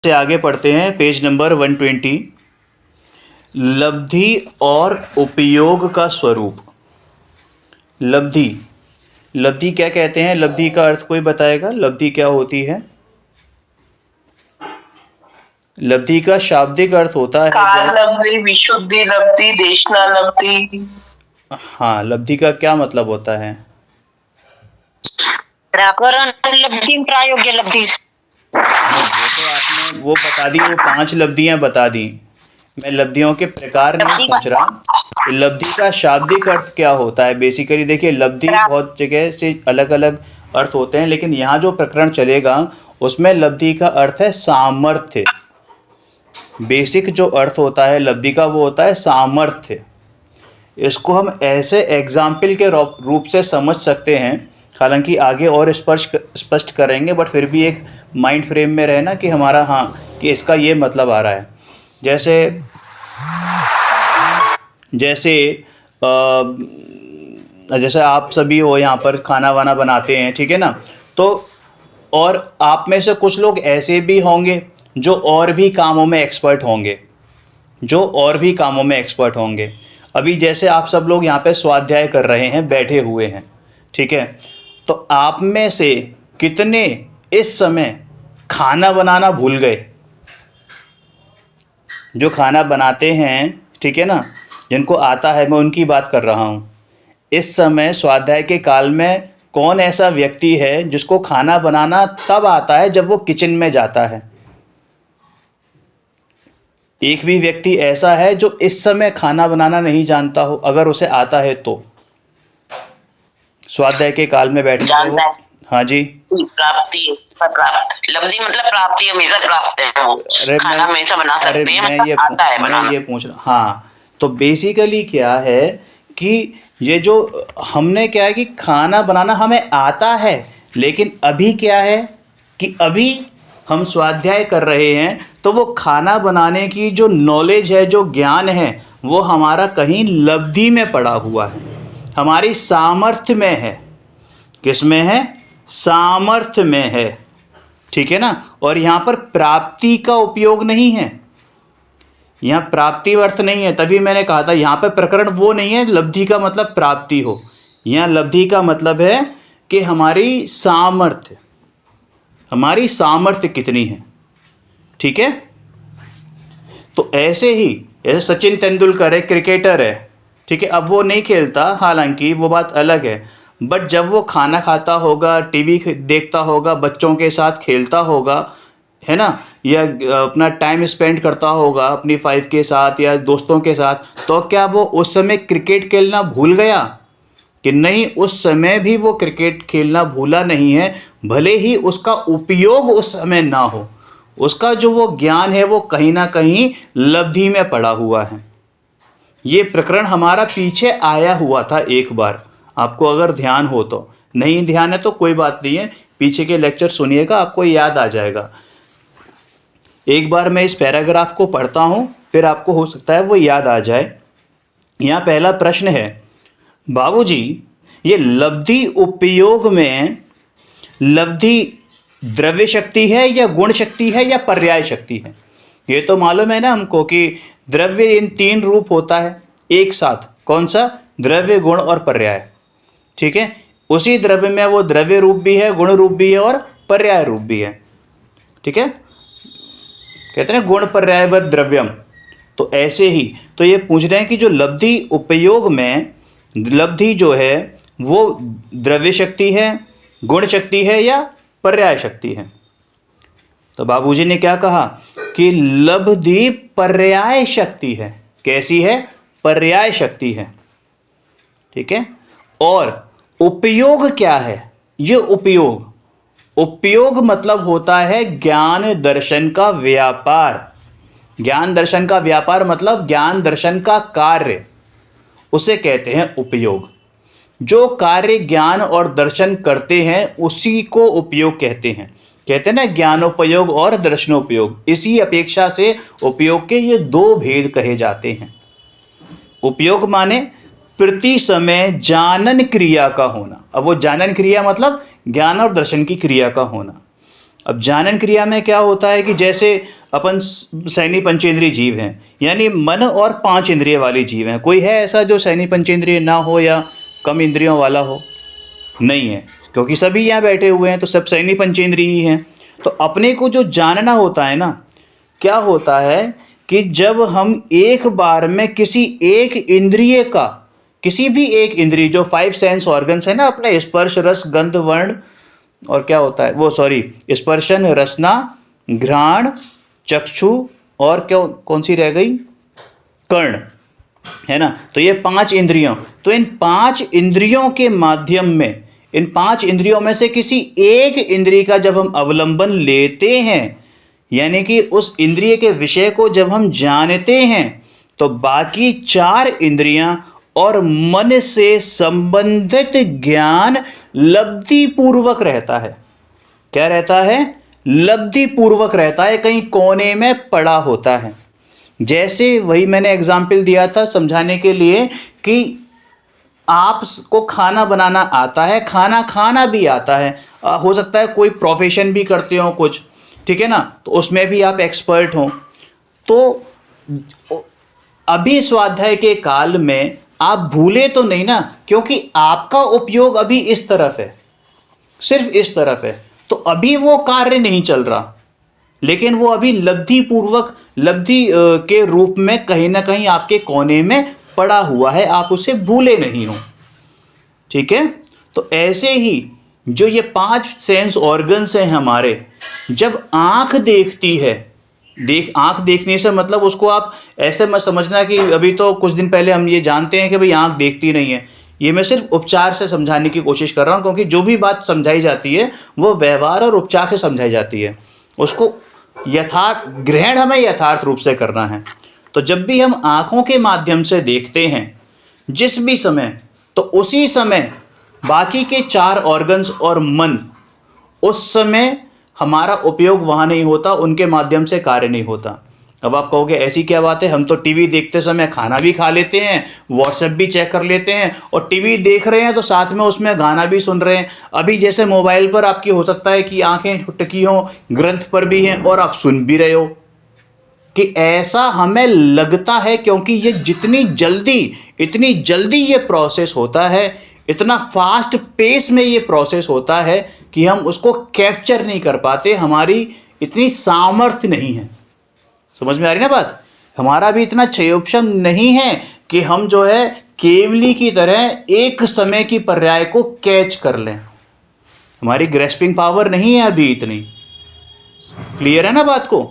से आगे पढ़ते हैं पेज नंबर 120। लब्धि और उपयोग का स्वरूप। लब्धि लब्धि क्या कहते हैं? लब्धि का अर्थ कोई बताएगा? लब्धि क्या होती है? लब्धि का शाब्दिक अर्थ होता है काल लब्धि, विशुद्धि लब्धि, देशना लब्धि। हाँ, लब्धि का क्या मतलब होता है? व्याकरण लब्धि, प्रायोग्य लब्धि। नहीं, वो तो आपने वो बता दी, वो 5 लब्धियां बता दी। मैं लब्धियों के प्रकार नहीं पूछ रहा। लब्धि का शाब्दिक अर्थ क्या होता है? बेसिकली देखिए, लब्धि बहुत जगह से अलग अलग अर्थ होते हैं, लेकिन यहाँ जो प्रकरण चलेगा उसमें लब्धि का अर्थ है सामर्थ्य। बेसिक जो अर्थ होता है लब्धि का वो होता है सामर्थ्य। इसको हम ऐसे एग्जाम्पल के रूप से समझ सकते हैं, हालांकि आगे और स्पष्ट करेंगे, बट फिर भी एक माइंड फ्रेम में रहना कि हमारा हाँ कि इसका ये मतलब आ रहा है। जैसे जैसे जैसे आप सभी हो यहाँ पर खाना वाना बनाते हैं, ठीक है ना? तो और आप में से कुछ लोग ऐसे भी होंगे जो और भी कामों में एक्सपर्ट होंगे। अभी जैसे आप सब लोग यहाँ पे स्वाध्याय कर रहे हैं, बैठे हुए हैं, ठीक है? तो आप में से कितने इस समय खाना बनाना भूल गए? जो खाना बनाते हैं, ठीक है ना, जिनको आता है, मैं उनकी बात कर रहा हूँ। इस समय स्वाध्याय के काल में कौन ऐसा व्यक्ति है जिसको खाना बनाना तब आता है जब वो किचन में जाता है? एक भी व्यक्ति ऐसा है जो इस समय खाना बनाना नहीं जानता हो? अगर उसे आता है तो स्वाध्याय के काल में बैठे हो। हाँ जी, प्राप्ति, प्राप्त लब्धि मतलब प्राप्ति, हमेशा प्राप्त है वो। खाना हमेशा बना सकते हैं, मतलब आता है बनाना। मैं ये पूछ रहा, हाँ, तो बेसिकली क्या है कि ये जो हमने क्या है कि खाना बनाना हमें आता है, लेकिन अभी क्या है कि अभी हम स्वाध्याय कर रहे हैं, तो वो खाना बनाने की जो नॉलेज है, जो ज्ञान है, वो हमारा कहीं लब्धि में पड़ा हुआ है, हमारी सामर्थ्य में है। किस में है? सामर्थ्य में है, ठीक है ना? और यहाँ पर प्राप्ति का उपयोग नहीं है, यहाँ प्राप्ति अर्थ नहीं है। तभी मैंने कहा था यहाँ पे प्रकरण वो नहीं है लब्धि का मतलब प्राप्ति हो। यहाँ लब्धि का मतलब है कि हमारी सामर्थ्य कितनी है, ठीक है? तो ऐसे ही जैसे सचिन तेंदुलकर है, क्रिकेटर है, ठीक है? अब वो नहीं खेलता, हालांकि वो बात अलग है, बट जब वो खाना खाता होगा, टीवी देखता होगा, बच्चों के साथ खेलता होगा, है ना, या अपना टाइम स्पेंड करता होगा अपनी वाइफ के साथ या दोस्तों के साथ, तो क्या वो उस समय क्रिकेट खेलना भूल गया? कि नहीं, उस समय भी वो क्रिकेट खेलना भूला नहीं है, भले ही उसका उपयोग उस समय ना हो, उसका जो वो ज्ञान है वो कहीं ना कहीं लब्धि में पड़ा हुआ है। ये प्रकरण हमारा पीछे आया हुआ था एक बार, आपको अगर ध्यान हो तो। नहीं ध्यान है तो कोई बात नहीं है, पीछे के लेक्चर सुनिएगा, आपको याद आ जाएगा। एक बार मैं इस पैराग्राफ को पढ़ता हूँ, फिर आपको हो सकता है वो याद आ जाए। यहाँ पहला प्रश्न है, बाबूजी, ये लब्धि उपयोग में लब्धि द्रव्य शक्ति है या गुण शक्ति है या पर्याय शक्ति है? ये तो मालूम है ना हमको कि द्रव्य इन 3 रूप होता है एक साथ। कौन सा? द्रव्य, गुण और पर्याय, ठीक है? उसी द्रव्य में वो द्रव्य रूप भी है, गुण रूप भी है और पर्याय रूप भी है, ठीक है? कहते हैं गुण पर्यायवत द्रव्यम। तो ऐसे ही तो ये पूछ रहे हैं कि जो लब्धि उपयोग में लब्धि जो है वो द्रव्य शक्ति है, गुण शक्ति है या पर्याय शक्ति है? तो बाबूजी ने क्या कहा कि लब्धि पर्याय शक्ति है। कैसी है? पर्याय शक्ति है, ठीक है? और उपयोग क्या है? ये उपयोग मतलब होता है ज्ञान दर्शन का व्यापार। ज्ञान दर्शन का व्यापार मतलब ज्ञान दर्शन का कार्य, उसे कहते हैं उपयोग। जो कार्य ज्ञान और दर्शन करते हैं उसी को उपयोग कहते हैं। कहते हैं ना, ज्ञानोपयोग और दर्शनोपयोग। इसी अपेक्षा से उपयोग के ये 2 भेद कहे जाते हैं। उपयोग माने प्रति समय जानन क्रिया का होना। अब वो जानन क्रिया मतलब ज्ञान और दर्शन की क्रिया का होना। अब जानन क्रिया में क्या होता है कि जैसे अपन सैनी पंचेंद्रिय जीव हैं, यानी मन और 5 इंद्रिय वाले जीव हैं। कोई है ऐसा जो सैनी पंचेंद्रिय ना हो या कम इंद्रियों वाला हो? नहीं है, क्योंकि सभी यहाँ बैठे हुए हैं तो सब सैनी पंचेंद्रिय ही हैं। तो अपने को जो जानना होता है ना, क्या होता है कि जब हम एक बार में किसी एक इंद्रिय का, किसी भी एक इंद्रिय जो 5 सेंस ऑर्गन्स है ना अपने, स्पर्श रस गंध वर्ण और क्या होता है वो, सॉरी, स्पर्शन रसना घ्राण चक्षु और क्या, कौन सी रह गई, कर्ण, है ना। तो ये 5 इंद्रियों, तो इन 5 इंद्रियों के माध्यम में, इन 5 इंद्रियों में से किसी एक इंद्रिय का जब हम अवलंबन लेते हैं, यानी कि उस इंद्रिय के विषय को जब हम जानते हैं, तो बाकी 4 इंद्रियां और मन से संबंधित ज्ञान लब्धि पूर्वक रहता है। क्या रहता है? लब्धि पूर्वक रहता है, कहीं कोने में पड़ा होता है। जैसे वही मैंने एग्जाम्पल दिया था समझाने के लिए कि आपको खाना बनाना आता है, खाना खाना भी आता है, हो सकता है कोई प्रोफेशन भी करते हो कुछ, ठीक है ना, तो उसमें भी आप एक्सपर्ट हो। तो अभी स्वाध्याय के काल में आप भूले तो नहीं ना, क्योंकि आपका उपयोग अभी इस तरफ है, सिर्फ इस तरफ है, तो अभी वो कार्य नहीं चल रहा, लेकिन वो अभी लब्धि पूर्वक, लब्धि के रूप में कहीं ना कहीं आपके कोने में पड़ा हुआ है, आप उसे भूले नहीं हो। ठीक है, तो ऐसे ही जो ये 5 सेंस ऑर्गन्स हैं हमारे, जब आंख देखती है, आंख देखने से मतलब उसको आप ऐसे मत समझना कि अभी तो कुछ दिन पहले हम ये जानते हैं कि भाई आंख देखती नहीं है। ये मैं सिर्फ उपचार से समझाने की कोशिश कर रहा हूँ, क्योंकि जो भी बात समझाई जाती है वो व्यवहार और उपचार से समझाई जाती है, उसको यथार्थ ग्रहण हमें यथार्थ रूप से करना है। तो जब भी हम आंखों के माध्यम से देखते हैं जिस भी समय, तो उसी समय बाकी के 4 ऑर्गन्स और मन, उस समय हमारा उपयोग वहाँ नहीं होता, उनके माध्यम से कार्य नहीं होता। अब आप कहोगे ऐसी क्या बात है, हम तो टीवी देखते समय खाना भी खा लेते हैं, व्हाट्सएप भी चेक कर लेते हैं, और टीवी देख रहे हैं तो साथ में उसमें गाना भी सुन रहे हैं। अभी जैसे मोबाइल पर आपकी हो सकता है कि आंखें टिकी हों, ग्रंथ पर भी हैं और आप सुन भी रहे हो, कि ऐसा हमें लगता है क्योंकि ये इतनी जल्दी ये प्रोसेस होता है, इतना फास्ट पेस में ये प्रोसेस होता है कि हम उसको कैप्चर नहीं कर पाते, हमारी इतनी सामर्थ्य नहीं है। समझ में आ रही ना बात? हमारा भी इतना क्षयोक्षम नहीं है कि हम जो है केवली की तरह एक समय की पर्याय को कैच कर लें, हमारी ग्रेस्पिंग पावर नहीं है अभी इतनी। क्लियर है ना बात को?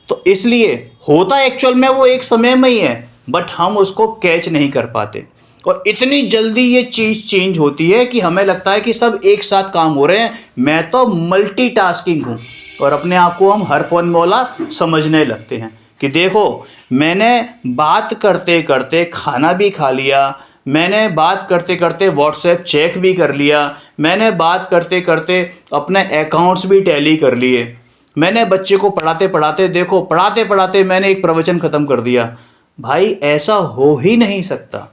तो इसलिए होता एक्चुअल में वो एक समय में ही है, बट हम उसको कैच नहीं कर पाते, और इतनी जल्दी ये चीज़ चेंज होती है कि हमें लगता है कि सब एक साथ काम हो रहे हैं, मैं तो मल्टीटास्किंग हूँ, और अपने आप को हम हर फोन वाला समझने लगते हैं कि देखो मैंने बात करते करते खाना भी खा लिया, मैंने बात करते करते व्हाट्सएप चेक भी कर लिया, मैंने बात करते करते अपने अकाउंट्स भी टैली कर लिए, मैंने बच्चे को पढ़ाते पढ़ाते, देखो पढ़ाते पढ़ाते मैंने एक प्रवचन ख़त्म कर दिया। भाई ऐसा हो ही नहीं सकता।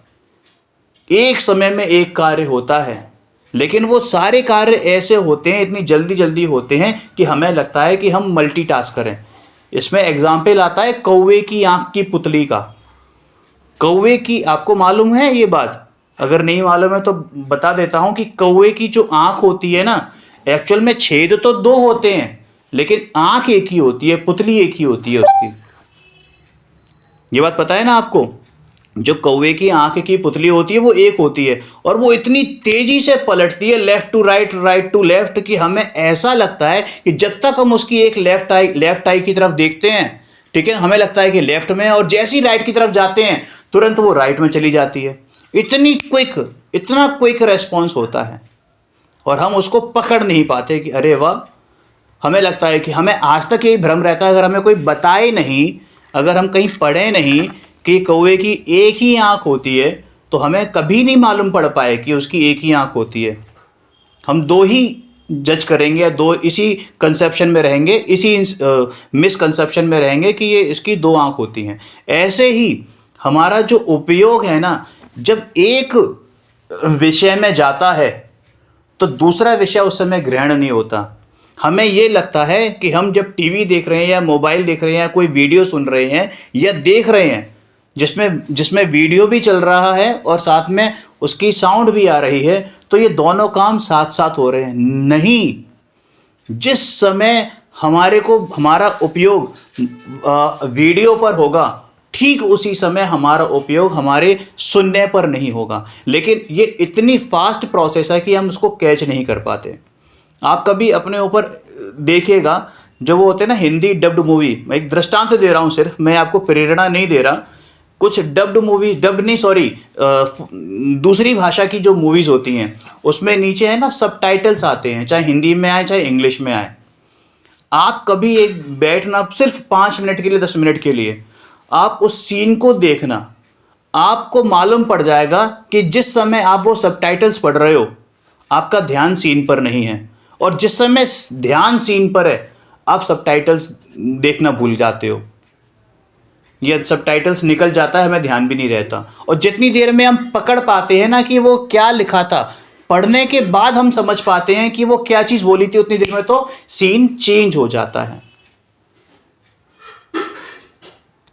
एक समय में एक कार्य होता है, लेकिन वो सारे कार्य ऐसे होते हैं, इतनी जल्दी जल्दी होते हैं कि हमें लगता है कि हम मल्टीटास्क करें। इसमें एग्जाम्पल आता है कौवे की आंख की पुतली का। कौवे की, आपको मालूम है ये बात? अगर नहीं मालूम है तो बता देता हूं कि कौवे की जो आंख होती है ना, एक्चुअल में छेद तो 2 होते हैं, लेकिन आंख एक ही होती है, पुतली एक ही होती है उसकी। ये बात पता है ना आपको? जो कौवे की आंख की पुतली होती है वो एक होती है, और वो इतनी तेजी से पलटती है left to right, right to left, कि हमें ऐसा लगता है कि जब तक हम उसकी एक लेफ्ट आई की तरफ देखते हैं, ठीक है, हमें लगता है कि लेफ्ट में, और जैसे ही राइट की तरफ जाते हैं तुरंत वो राइट में चली जाती है। इतना क्विक रेस्पॉन्स होता है, और हम उसको पकड़ नहीं पाते कि अरे वाह। हमें लगता है कि हमें आज तक यही भ्रम रहता है, अगर हमें कोई बताए नहीं, अगर हम कहीं पढ़े नहीं कि कौवे की एक ही आंख होती है, तो हमें कभी नहीं मालूम पड़ पाए कि उसकी एक ही आंख होती है। हम 2 ही जज करेंगे, या 2 इसी कंसेप्शन में रहेंगे, इसी मिसकंसेप्शन में रहेंगे कि ये इसकी 2 आंख होती हैं। ऐसे ही हमारा जो उपयोग है ना, जब एक विषय में जाता है तो दूसरा विषय उस समय ग्रहण नहीं होता। हमें ये लगता है कि हम जब टीवी देख रहे हैं या मोबाइल देख रहे हैं या कोई वीडियो सुन रहे हैं या देख रहे हैं जिसमें वीडियो भी चल रहा है और साथ में उसकी साउंड भी आ रही है, तो ये दोनों काम साथ साथ हो रहे हैं। नहीं, जिस समय हमारा उपयोग वीडियो पर होगा, ठीक उसी समय हमारा उपयोग हमारे सुनने पर नहीं होगा। लेकिन ये इतनी फास्ट प्रोसेस है कि हम उसको कैच नहीं कर पाते। आप कभी अपने ऊपर देखिएगा, जो वो होते हैं ना हिंदी डब्ड मूवी, मैं एक दृष्टांत दे रहा हूँ सिर्फ, मैं आपको प्रेरणा नहीं दे रहा। कुछ डब्ड मूवी, डब्ड नहीं सॉरी, दूसरी भाषा की जो मूवीज़ होती हैं उसमें नीचे है ना सबटाइटल्स आते हैं, चाहे हिंदी में आए चाहे इंग्लिश में आए। आप कभी एक बैठना सिर्फ 5 मिनट के लिए, 10 मिनट के लिए आप उस सीन को देखना, आपको मालूम पड़ जाएगा कि जिस समय आप वो सबटाइटल्स पढ़ रहे हो आपका ध्यान सीन पर नहीं है, और जिस समय ध्यान सीन पर है आप सबटाइटल्स देखना भूल जाते हो, या सबटाइटल्स निकल जाता है, हमें ध्यान भी नहीं रहता। और जितनी देर में हम पकड़ पाते हैं ना कि वो क्या लिखा था, पढ़ने के बाद हम समझ पाते हैं कि वो क्या चीज़ बोली थी, उतनी देर में तो सीन चेंज हो जाता है।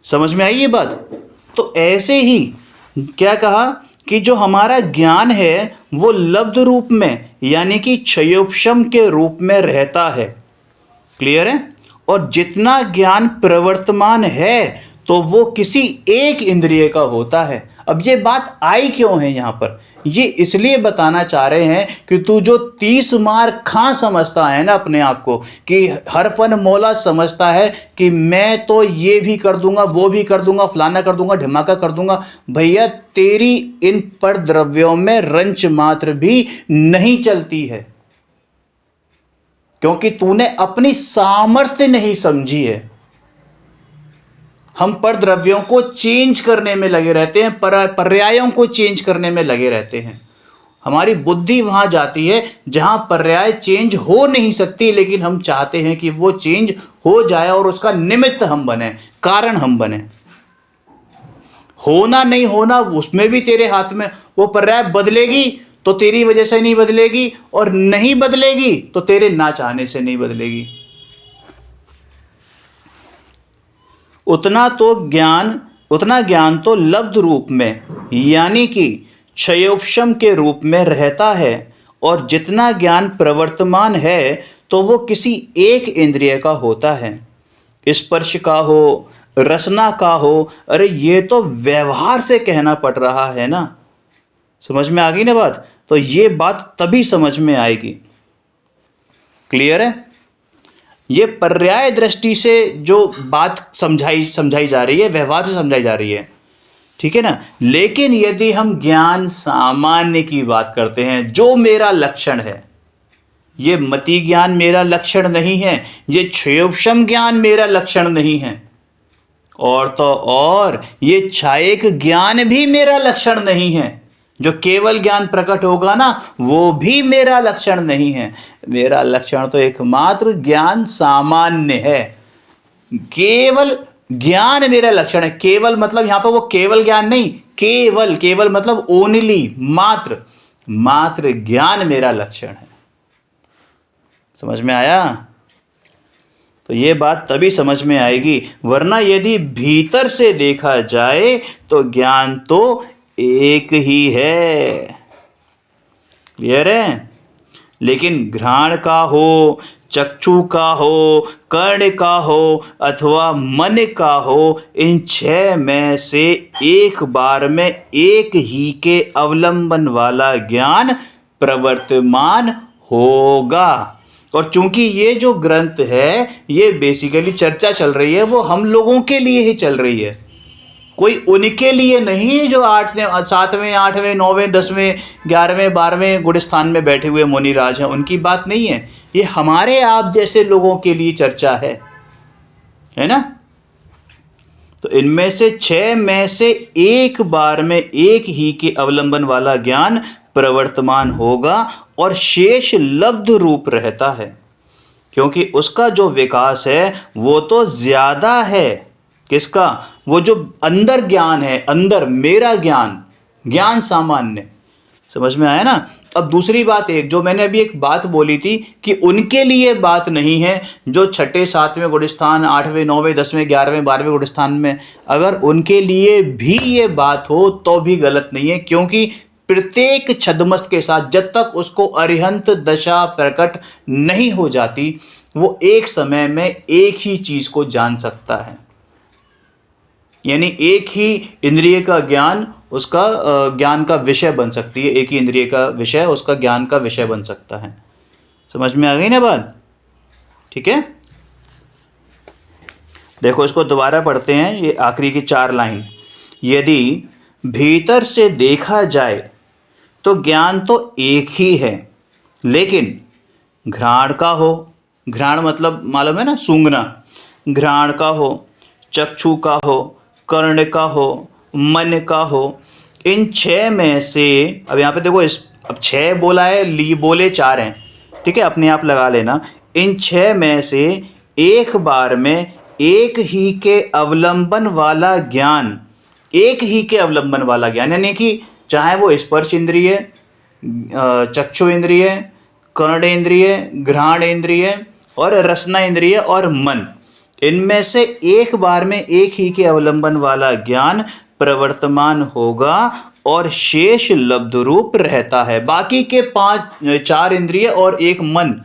समझ में आई ये बात? तो ऐसे ही क्या कहा कि जो हमारा ज्ञान है वो लब्ध रूप में यानी कि क्षयोपशम के रूप में रहता है। क्लियर है? और जितना ज्ञान प्रवर्तमान है तो वो किसी एक इंद्रिय का होता है। अब ये बात आई क्यों है यहाँ पर? ये इसलिए बताना चाह रहे हैं कि तू जो 30 मार खां समझता है ना अपने आप को, कि हर फन मौला समझता है कि मैं तो ये भी कर दूंगा, वो भी कर दूंगा, फलाना कर दूंगा, ढिमाका कर दूंगा, भैया तेरी इन पर द्रव्यों में रंच मात्र भी नहीं चलती है, क्योंकि तूने अपनी सामर्थ्य नहीं समझी है। हम पर द्रव्यों को चेंज करने में लगे रहते हैं, पर्यायों को चेंज करने में लगे रहते हैं। हमारी बुद्धि वहां जाती है जहां पर्याय चेंज हो नहीं सकती, लेकिन हम चाहते हैं कि वो चेंज हो जाए और उसका निमित्त हम बने, कारण हम बने। होना नहीं होना उसमें भी तेरे हाथ में। वो पर्याय बदलेगी तो तेरी वजह से नहीं बदलेगी, और नहीं बदलेगी तो तेरे ना चाहने से नहीं बदलेगी। उतना ज्ञान तो लब्ध रूप में यानी कि क्षयोपशम के रूप में रहता है, और जितना ज्ञान प्रवर्तमान है तो वो किसी एक इंद्रिय का होता है। स्पर्श का हो, रसना का हो, अरे ये तो व्यवहार से कहना पड़ रहा है ना। समझ में आ गई ना बात? तो ये बात तभी समझ में आएगी। क्लियर है? ये पर्याय दृष्टि से जो बात समझाई जा रही है, व्यवहार से समझाई जा रही है, ठीक है ना। लेकिन यदि हम ज्ञान सामान्य की बात करते हैं, जो मेरा लक्षण है, ये मति ज्ञान मेरा लक्षण नहीं है, ये क्षयोपशम ज्ञान मेरा लक्षण नहीं है, और तो और ये छायक ज्ञान भी मेरा लक्षण नहीं है। जो केवल ज्ञान प्रकट होगा ना वो भी मेरा लक्षण नहीं है। मेरा लक्षण तो एकमात्र ज्ञान सामान्य है। केवल ज्ञान मेरा लक्षण है। केवल मतलब यहां पर वो केवल ज्ञान नहीं, केवल मतलब ओनली, मात्र ज्ञान मेरा लक्षण है। समझ में आया? तो ये बात तभी समझ में आएगी, वरना यदि भीतर से देखा जाए तो ज्ञान तो एक ही है। क्लियर है? लेकिन घ्राण का हो, चक्षु का हो, कर्ण का हो अथवा मन का हो, इन 6 में से एक बार में एक ही के अवलंबन वाला ज्ञान प्रवर्तमान होगा। और चूंकि ये जो ग्रंथ है ये बेसिकली चर्चा चल रही है, वो हम लोगों के लिए ही चल रही है, कोई उनके लिए नहीं है जो 7वें 8वें 9वें 10वें 11वें 12वें गुड़स्थान में बैठे हुए मुनिराज हैं, उनकी बात नहीं है। ये हमारे आप जैसे लोगों के लिए चर्चा है ना। तो इनमें से 6 में से एक बार में एक ही के अवलंबन वाला ज्ञान प्रवर्तमान होगा और शेष लब्ध रूप रहता है, क्योंकि उसका जो विकास है वो तो ज्यादा है। किसका? वो जो अंदर ज्ञान है, अंदर मेरा ज्ञान सामान्य। समझ में आया ना? अब दूसरी बात एक जो मैंने अभी एक बात बोली थी कि उनके लिए बात नहीं है जो छठे सातवें गुण स्थान, आठवें नौवें 10वें 11वें 12वें गुण स्थान में, अगर उनके लिए भी ये बात हो तो भी गलत नहीं है, क्योंकि प्रत्येक छद्मस्त के साथ जब तक उसको अरिहंत दशा प्रकट नहीं हो जाती वो एक समय में एक ही चीज को जान सकता है, यानी एक ही इंद्रिय का ज्ञान उसका ज्ञान का विषय बन सकती है, एक ही इंद्रिय का विषय उसका ज्ञान का विषय बन सकता है। समझ में आ गई ना बात? ठीक है, देखो इसको दोबारा पढ़ते हैं, ये आखिरी की 4 लाइन। यदि भीतर से देखा जाए तो ज्ञान तो एक ही है, लेकिन घ्राण का हो, घ्राण मतलब मालूम है ना, सूंघना, घ्राण का हो, चक्षु का हो, कर्ण का हो, मन का हो, इन 6 में से, अब यहाँ पे देखो अब 6 बोला है, ली बोले 4 हैं, ठीक है, अपने आप लगा लेना। इन 6 में से एक बार में एक ही के अवलंबन वाला ज्ञान, एक ही के अवलंबन वाला ज्ञान, यानी कि चाहे वो स्पर्श इंद्रिय, चक्षु इंद्रिय, कर्ण इंद्रिय, घ्राण इंद्रिय और रसना इंद्रिय और मन, इनमें से एक बार में एक ही के अवलंबन वाला ज्ञान प्रवर्तमान होगा और शेष लब्ध रूप रहता है। बाकी के 4 इंद्रिय और एक मन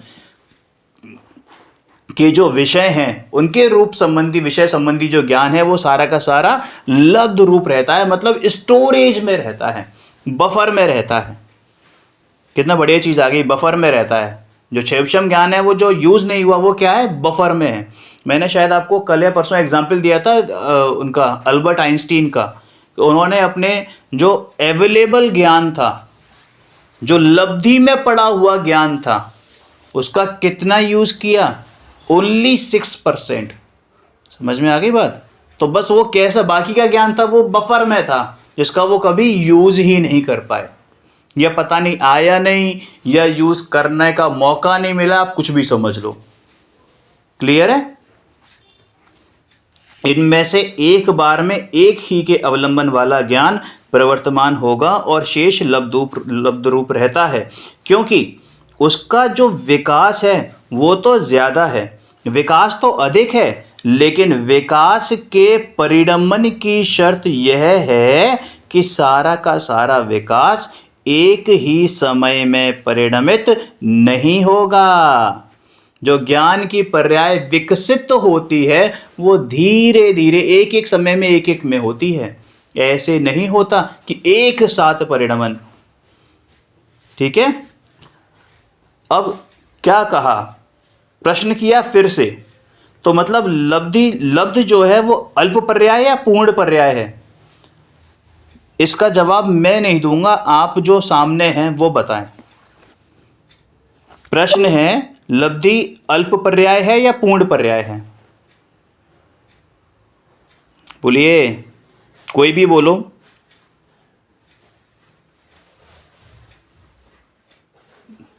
के जो विषय हैं उनके रूप संबंधी, विषय संबंधी जो ज्ञान है वो सारा का सारा लब्ध रूप रहता है, मतलब स्टोरेज में रहता है, बफर में रहता है। कितना बढ़िया चीज़ आ गई, बफर में रहता है। जो क्षेपशम ज्ञान है वो जो यूज़ नहीं हुआ वो क्या है, बफर में है। मैंने शायद आपको कल या परसों एग्जाम्पल दिया था उनका, अल्बर्ट आइंस्टीन का, उन्होंने अपने जो अवेलेबल ज्ञान था, जो लब्धि में पड़ा हुआ ज्ञान था, उसका कितना यूज़ किया, ओनली 6%। समझ में आ गई बात? तो बस वो कैसा बाकी का ज्ञान था वो बफर में था, जिसका वो कभी यूज़ ही नहीं कर पाए, या पता नहीं आया नहीं, या यूज़ करने का मौका नहीं मिला, आप कुछ भी समझ लो। क्लियर है? इनमें से एक बार में एक ही के अवलंबन वाला ज्ञान प्रवर्तमान होगा और शेष लब्ध रूप रहता है, क्योंकि उसका जो विकास है वो तो ज़्यादा है, विकास तो अधिक है, लेकिन विकास के परिणमन की शर्त यह है कि सारा का सारा विकास एक ही समय में परिणमित नहीं होगा। जो ज्ञान की पर्याय विकसित होती है वो धीरे धीरे एक एक समय में एक एक में होती है, ऐसे नहीं होता कि एक साथ परिणमन। ठीक है, अब क्या कहा, प्रश्न किया फिर से, तो मतलब लब्ध जो है वो अल्प पर्याय या पूर्ण पर्याय है? इसका जवाब मैं नहीं दूंगा, आप जो सामने हैं वो बताएं। प्रश्न है, लब्धि अल्प पर्याय है या पूर्ण पर्याय है? बोलिए, कोई भी बोलो।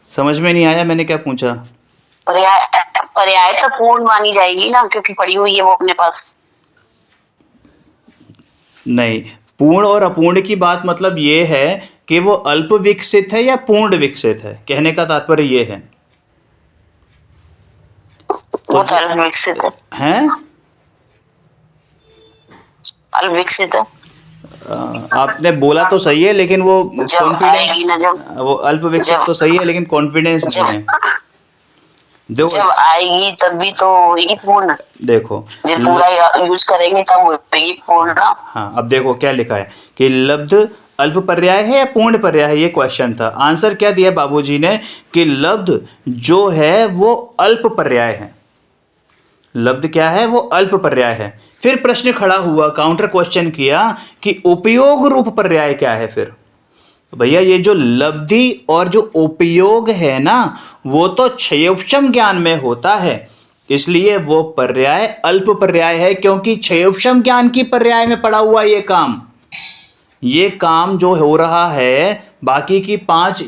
समझ में नहीं आया मैंने क्या पूछा? पर्याय तो पूर्ण मानी जाएगी ना, क्योंकि पड़ी हुई है वो अपने पास। नहीं, पूर्ण और अपूर्ण की बात मतलब ये है कि वो अल्प विकसित है या पूर्ण विकसित है, कहने का तात्पर्य ये है। वो अल्प विकसित है। अल्प विकसित है। आपने बोला तो सही है, लेकिन वो कॉन्फिडेंस, वो अल्प विकसित तो सही है लेकिन कॉन्फिडेंस नहीं है। जब आएगी तभी तो ये पूर्ण। देखो जब पूरा यूज करेंगे तब वो पूर्ण। हाँ, अब देखो क्या लिखा है कि लब्ध अल्प पर्याय है या पूर्ण पर्याय है, ये क्वेश्चन था। आंसर क्या दिया बाबूजी ने कि लब्ध जो है वो अल्प पर्याय है। लब्ध क्या है, वो अल्प पर्याय है। फिर प्रश्न खड़ा हुआ, काउंटर क्वेश्चन किया कि उपयोग रूप पर्याय क्या है। फिर भैया ये जो लब्धि और जो उपयोग है ना, वो तो क्षयोपशम ज्ञान में होता है, इसलिए वो पर्याय अल्प पर्याय है, क्योंकि क्षयोपशम ज्ञान की पर्याय में पड़ा हुआ ये काम जो हो रहा है बाकी की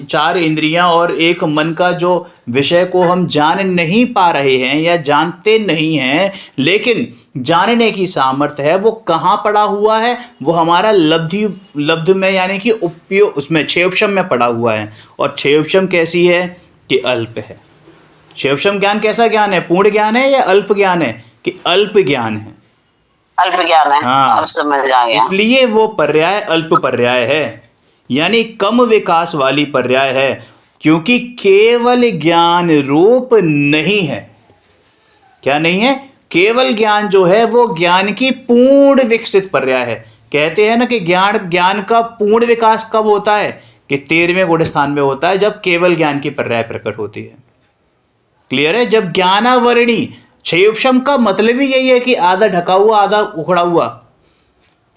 4 इंद्रियां और एक मन का जो विषय को हम जान नहीं पा रहे हैं या जानते नहीं हैं, लेकिन जानने की सामर्थ्य है, वो कहाँ पड़ा हुआ है? वो हमारा लब्ध में, यानी कि उपयोग, उसमें क्षेपशम में पड़ा हुआ है। और क्षेपशम कैसी है? कि अल्प है। क्षेपशम ज्ञान कैसा ज्ञान है? पूर्ण ज्ञान है या अल्प ज्ञान है? कि अल्प ज्ञान है, अल्प ज्ञान है। हाँ, अब समझ आ गया। इसलिए वो पर्याय अल्प पर्याय है, यानी कम विकास वाली पर्याय है, क्योंकि केवल ज्ञान रूप नहीं है। क्या नहीं है? केवल ज्ञान जो है वो ज्ञान की पूर्ण विकसित पर्याय है। कहते हैं ना कि ज्ञान का पूर्ण विकास कब होता है? कि 13वें गुण स्थान में होता है, जब केवल ज्ञान की पर्याय प्रकट होती है। क्लियर है? जब ज्ञानावरणी, क्षेपशम का मतलब ही यही है कि आधा ढका हुआ आधा उखड़ा हुआ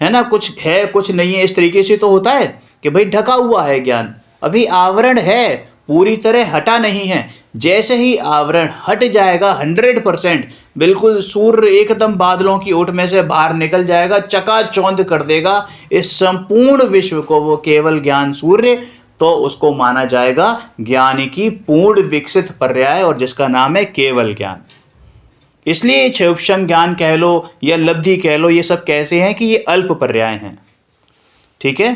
है ना, कुछ है कुछ नहीं है, इस तरीके से तो होता है कि भाई ढका हुआ है ज्ञान, अभी आवरण है, पूरी तरह हटा नहीं है। जैसे ही आवरण हट जाएगा 100%, बिल्कुल सूर्य एकदम बादलों की ओट में से बाहर निकल जाएगा, चकाचौंध कर देगा इस संपूर्ण विश्व को वो केवल ज्ञान सूर्य, तो उसको माना जाएगा ज्ञान की पूर्ण विकसित पर्याय, और जिसका नाम है केवल ज्ञान। इसलिए क्षेपशम ज्ञान कह लो या लब्धि कह लो, ये सब कैसे हैं? कि ये अल्प पर्याय हैं। ठीक है?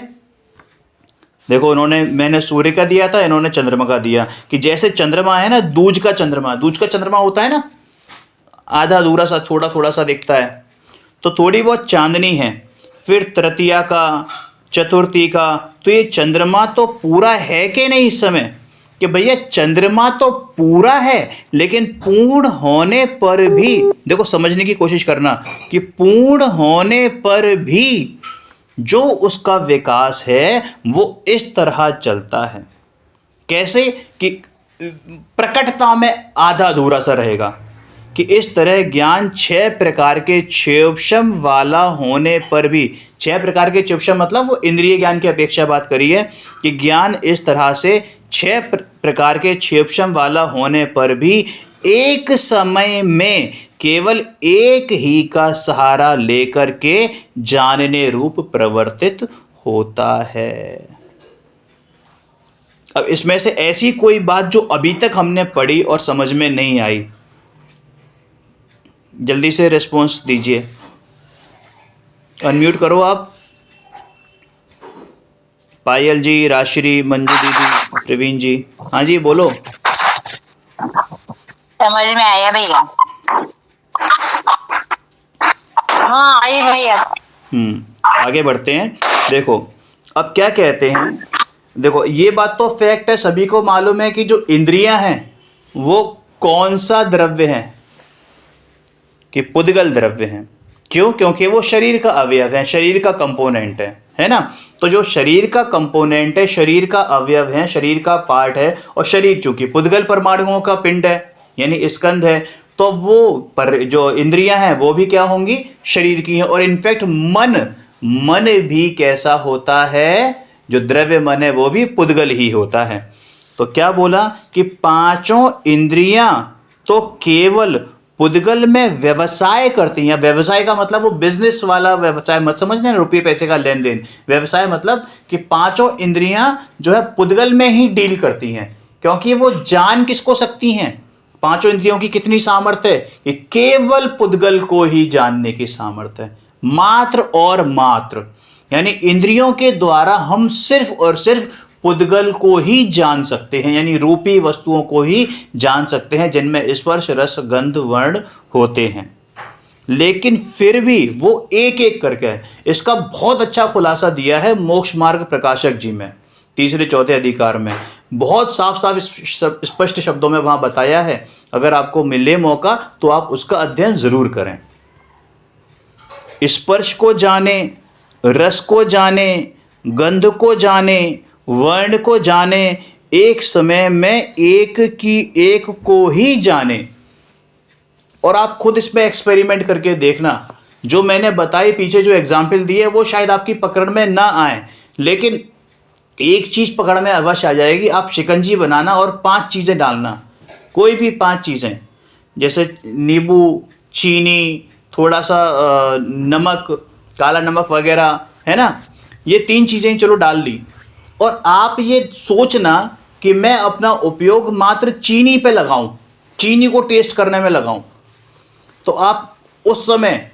देखो, मैंने सूर्य का दिया था, इन्होंने चंद्रमा का दिया। कि जैसे चंद्रमा है ना, दूज का चंद्रमा होता है ना, आधा अधूरा सा, थोड़ा थोड़ा सा दिखता है, तो थोड़ी बहुत चांदनी है। फिर तृतीया का, चतुर्थी का, तो ये चंद्रमा तो पूरा है कि नहीं इस समय? कि भैया चंद्रमा तो पूरा है, लेकिन पूर्ण होने पर भी, देखो समझने की कोशिश करना, कि पूर्ण होने पर भी जो उसका विकास है वो इस तरह चलता है। कैसे? कि प्रकटता में आधा अधूरा सा रहेगा। कि इस तरह ज्ञान 6 प्रकार के क्षेपशम वाला होने पर भी, 6 प्रकार के क्षेपशम मतलब वो इंद्रिय ज्ञान की अपेक्षा बात करी है, कि ज्ञान इस तरह से 6 प्रकार के क्षेपशम वाला होने पर भी एक समय में केवल एक ही का सहारा लेकर के जानने रूप प्रवर्तित होता है। अब इसमें से ऐसी कोई बात जो अभी तक हमने पढ़ी और समझ में नहीं आई, जल्दी से रिस्पॉन्स दीजिए। अनम्यूट करो आप। पायल जी, राश्री, मंजू दीदी, प्रवीण जी, हाँ जी बोलो। समझ में आया भैया? हाँ आई भैया। आगे बढ़ते हैं। देखो अब क्या कहते हैं, देखो ये बात तो फैक्ट है, सभी को मालूम है कि जो इंद्रियां हैं वो कौन सा द्रव्य है? कि पुद्गल द्रव्य हैं। क्यों? क्योंकि वो शरीर का अवयव है, शरीर का कंपोनेंट है ना। तो जो शरीर का कंपोनेंट है, शरीर का अवयव है, शरीर का पार्ट है, और शरीर चूंकि पुद्गल परमाणुओं का पिंड है यानी स्कंध है, तो वो पर जो इंद्रियां हैं वो भी क्या होंगी? शरीर की हैं। और इनफैक्ट मन भी कैसा होता है? जो द्रव्य मन है वो भी पुद्गल ही होता है। तो क्या बोला? कि 5 इंद्रियां तो केवल पुद्गल में व्यवसाय करती हैं। व्यवसाय का मतलब वो बिजनेस वाला व्यवसाय मत समझना, रुपये पैसे का लेन देन। व्यवसाय मतलब कि 5 इंद्रियां जो है पुद्गल में ही डील करती हैं, क्योंकि वो जान किसको सकती हैं? 5 इंद्रियों की कितनी सामर्थ्य है? ये केवल पुद्गल को ही जानने की सामर्थ्य है, मात्र और मात्र। यानी इंद्रियों के द्वारा हम सिर्फ और सिर्फ पुद्गल को ही जान सकते हैं, यानी रूपी वस्तुओं को ही जान सकते हैं जिनमें स्पर्श, रस, गंध, वर्ण होते हैं। लेकिन फिर भी वो एक एक करके है। इसका बहुत अच्छा खुलासा दिया है मोक्ष मार्ग प्रकाशक जी में, 3-4 अधिकार में बहुत साफ साफ स्पष्ट शब्दों में वहां बताया है। अगर आपको मिले मौका तो आप उसका अध्ययन जरूर करें। स्पर्श को जाने, रस को जाने, गंध को जाने, वर्ण को जाने, एक समय में एक को ही जाने। और आप खुद इस पे एक्सपेरिमेंट करके देखना, जो मैंने बताई पीछे जो एग्जाम्पल दिए वो शायद आपकी पकड़ में ना आए, लेकिन एक चीज पकड़ में अवश्य आ जाएगी। आप शिकंजी बनाना और 5 चीजें डालना, कोई भी 5 चीजें, जैसे नींबू, चीनी, थोड़ा सा नमक, काला नमक वगैरह, है ना। ये 3 चीजें चलो डाल ली, और आप ये सोचना कि मैं अपना उपयोग मात्र चीनी पे लगाऊं, चीनी को टेस्ट करने में लगाऊं, तो आप उस समय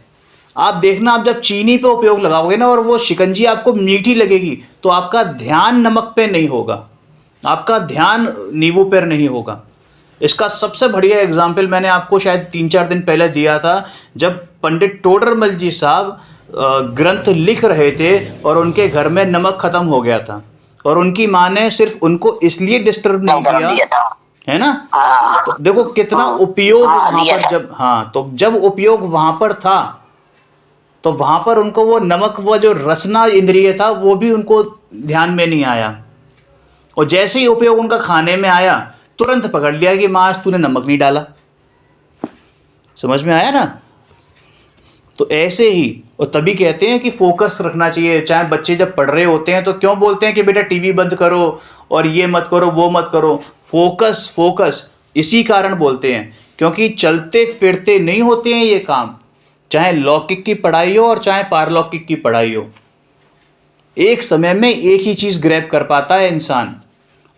आप देखना, आप जब चीनी पे उपयोग लगाओगे ना और वो शिकंजी आपको मीठी लगेगी, तो आपका ध्यान नमक पे नहीं होगा, आपका ध्यान नींबू पर नहीं होगा। इसका सबसे बढ़िया एग्जाम्पल मैंने आपको शायद 3-4 दिन पहले दिया था, जब पंडित टोडरमल जी साहब ग्रंथ लिख रहे थे और उनके घर में नमक खत्म हो गया था, और उनकी माँ ने सिर्फ उनको इसलिए डिस्टर्ब नहीं किया, है ना। तो देखो कितना उपयोग वहां पर, तो जब उपयोग वहां पर था, तो वहां पर उनको वो नमक, वो जो रसना इंद्रिय था, वो भी उनको ध्यान में नहीं आया, और जैसे ही उपयोग उनका खाने में आया, तुरंत पकड़ लिया कि माँ आज तूने नमक नहीं डाला। समझ में आया ना। तो ऐसे ही, और तभी कहते हैं कि फोकस रखना चाहिए। चाहे बच्चे जब पढ़ रहे होते हैं तो क्यों बोलते हैं कि बेटा टीवी बंद करो और ये मत करो वो मत करो, फोकस फोकस, इसी कारण बोलते हैं, क्योंकि चलते फिरते नहीं होते हैं ये काम, चाहे लौकिक की पढ़ाई हो और चाहे पारलौकिक की पढ़ाई हो। एक समय में एक ही चीज़ ग्रैब कर पाता है इंसान,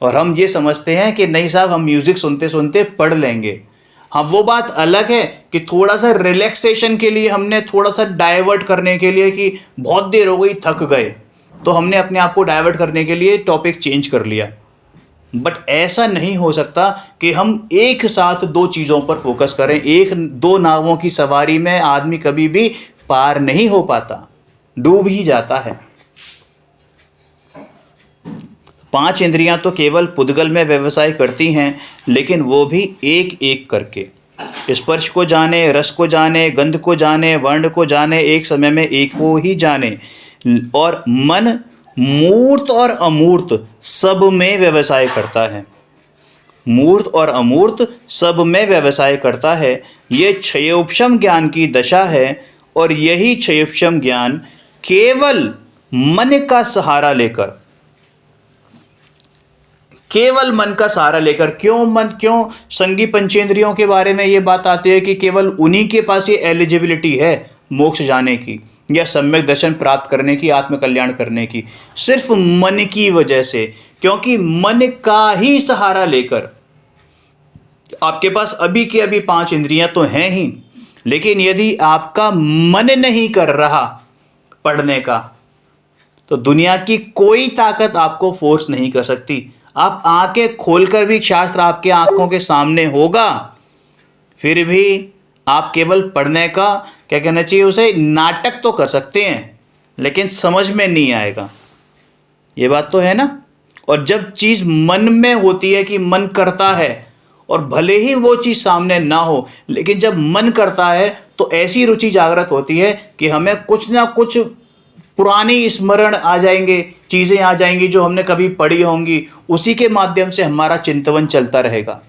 और हम ये समझते हैं कि नहीं साहब हम म्यूज़िक सुनते सुनते पढ़ लेंगे। हाँ, वो बात अलग है कि थोड़ा सा रिलैक्सेशन के लिए, हमने थोड़ा सा डाइवर्ट करने के लिए, कि बहुत देर हो गई थक गए, तो हमने अपने आप को डाइवर्ट करने के लिए टॉपिक चेंज कर लिया। बट ऐसा नहीं हो सकता कि हम एक साथ दो चीज़ों पर फोकस करें। एक दो नावों की सवारी में आदमी कभी भी पार नहीं हो पाता, डूब ही जाता है। 5 इंद्रियां तो केवल पुद्गल में व्यवसाय करती हैं, लेकिन वो भी एक एक करके। स्पर्श को जाने, रस को जाने, गंध को जाने, वर्ण को जाने, एक समय में एक को ही जाने। और मन मूर्त और अमूर्त सब में व्यवसाय करता है। मूर्त और अमूर्त सब में व्यवसाय करता है। ये क्षयोपशम ज्ञान की दशा है, और यही क्षयोपशम ज्ञान केवल मन का सहारा लेकर, केवल मन का सहारा लेकर, क्यों संगी पंचेंद्रियों के बारे में ये बात आती है कि केवल उन्हीं के पास ये एलिजिबिलिटी है मोक्ष जाने की या सम्यक दर्शन प्राप्त करने की, आत्मकल्याण करने की, सिर्फ मन की वजह से। क्योंकि मन का ही सहारा लेकर, आपके पास अभी के अभी 5 इंद्रियां तो हैं ही, लेकिन यदि आपका मन नहीं कर रहा पढ़ने का, तो दुनिया की कोई ताकत आपको फोर्स नहीं कर सकती। आप आंखें खोलकर भी, शास्त्र आपके आंखों के सामने होगा, फिर भी आप केवल पढ़ने का, क्या कहना चाहिए उसे, नाटक तो कर सकते हैं, लेकिन समझ में नहीं आएगा। ये बात तो है ना। और जब चीज़ मन में होती है कि मन करता है, और भले ही वो चीज़ सामने ना हो, लेकिन जब मन करता है तो ऐसी रुचि जागृत होती है कि हमें कुछ ना कुछ पुरानी स्मरण आ जाएंगे, चीज़ें आ जाएंगी जो हमने कभी पढ़ी होंगी, उसी के माध्यम से हमारा चिंतन चलता रहेगा।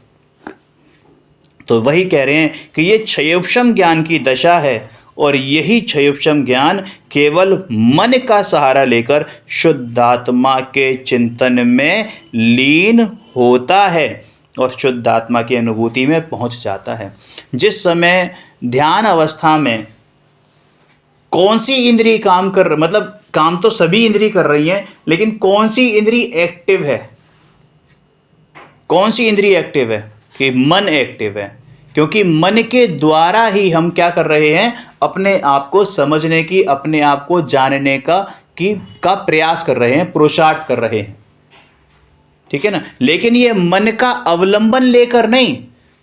तो वही कह रहे हैं कि ये क्षयोपशम ज्ञान की दशा है, और यही क्षयोपशम ज्ञान केवल मन का सहारा लेकर शुद्धात्मा के चिंतन में लीन होता है और शुद्धात्मा की अनुभूति में पहुंच जाता है। जिस समय ध्यान अवस्था में कौन सी इंद्रिय काम कर, मतलब काम तो सभी इंद्रिय कर रही हैं, लेकिन कौन सी इंद्रिय एक्टिव है, कौन सी इंद्रिय एक्टिव है, कि मन एक्टिव है। क्योंकि मन के द्वारा ही हम क्या कर रहे हैं, अपने आप को समझने की, अपने आप को जानने का प्रयास कर रहे हैं, पुरुषार्थ कर रहे हैं, ठीक है ना। लेकिन ये मन का अवलंबन लेकर नहीं,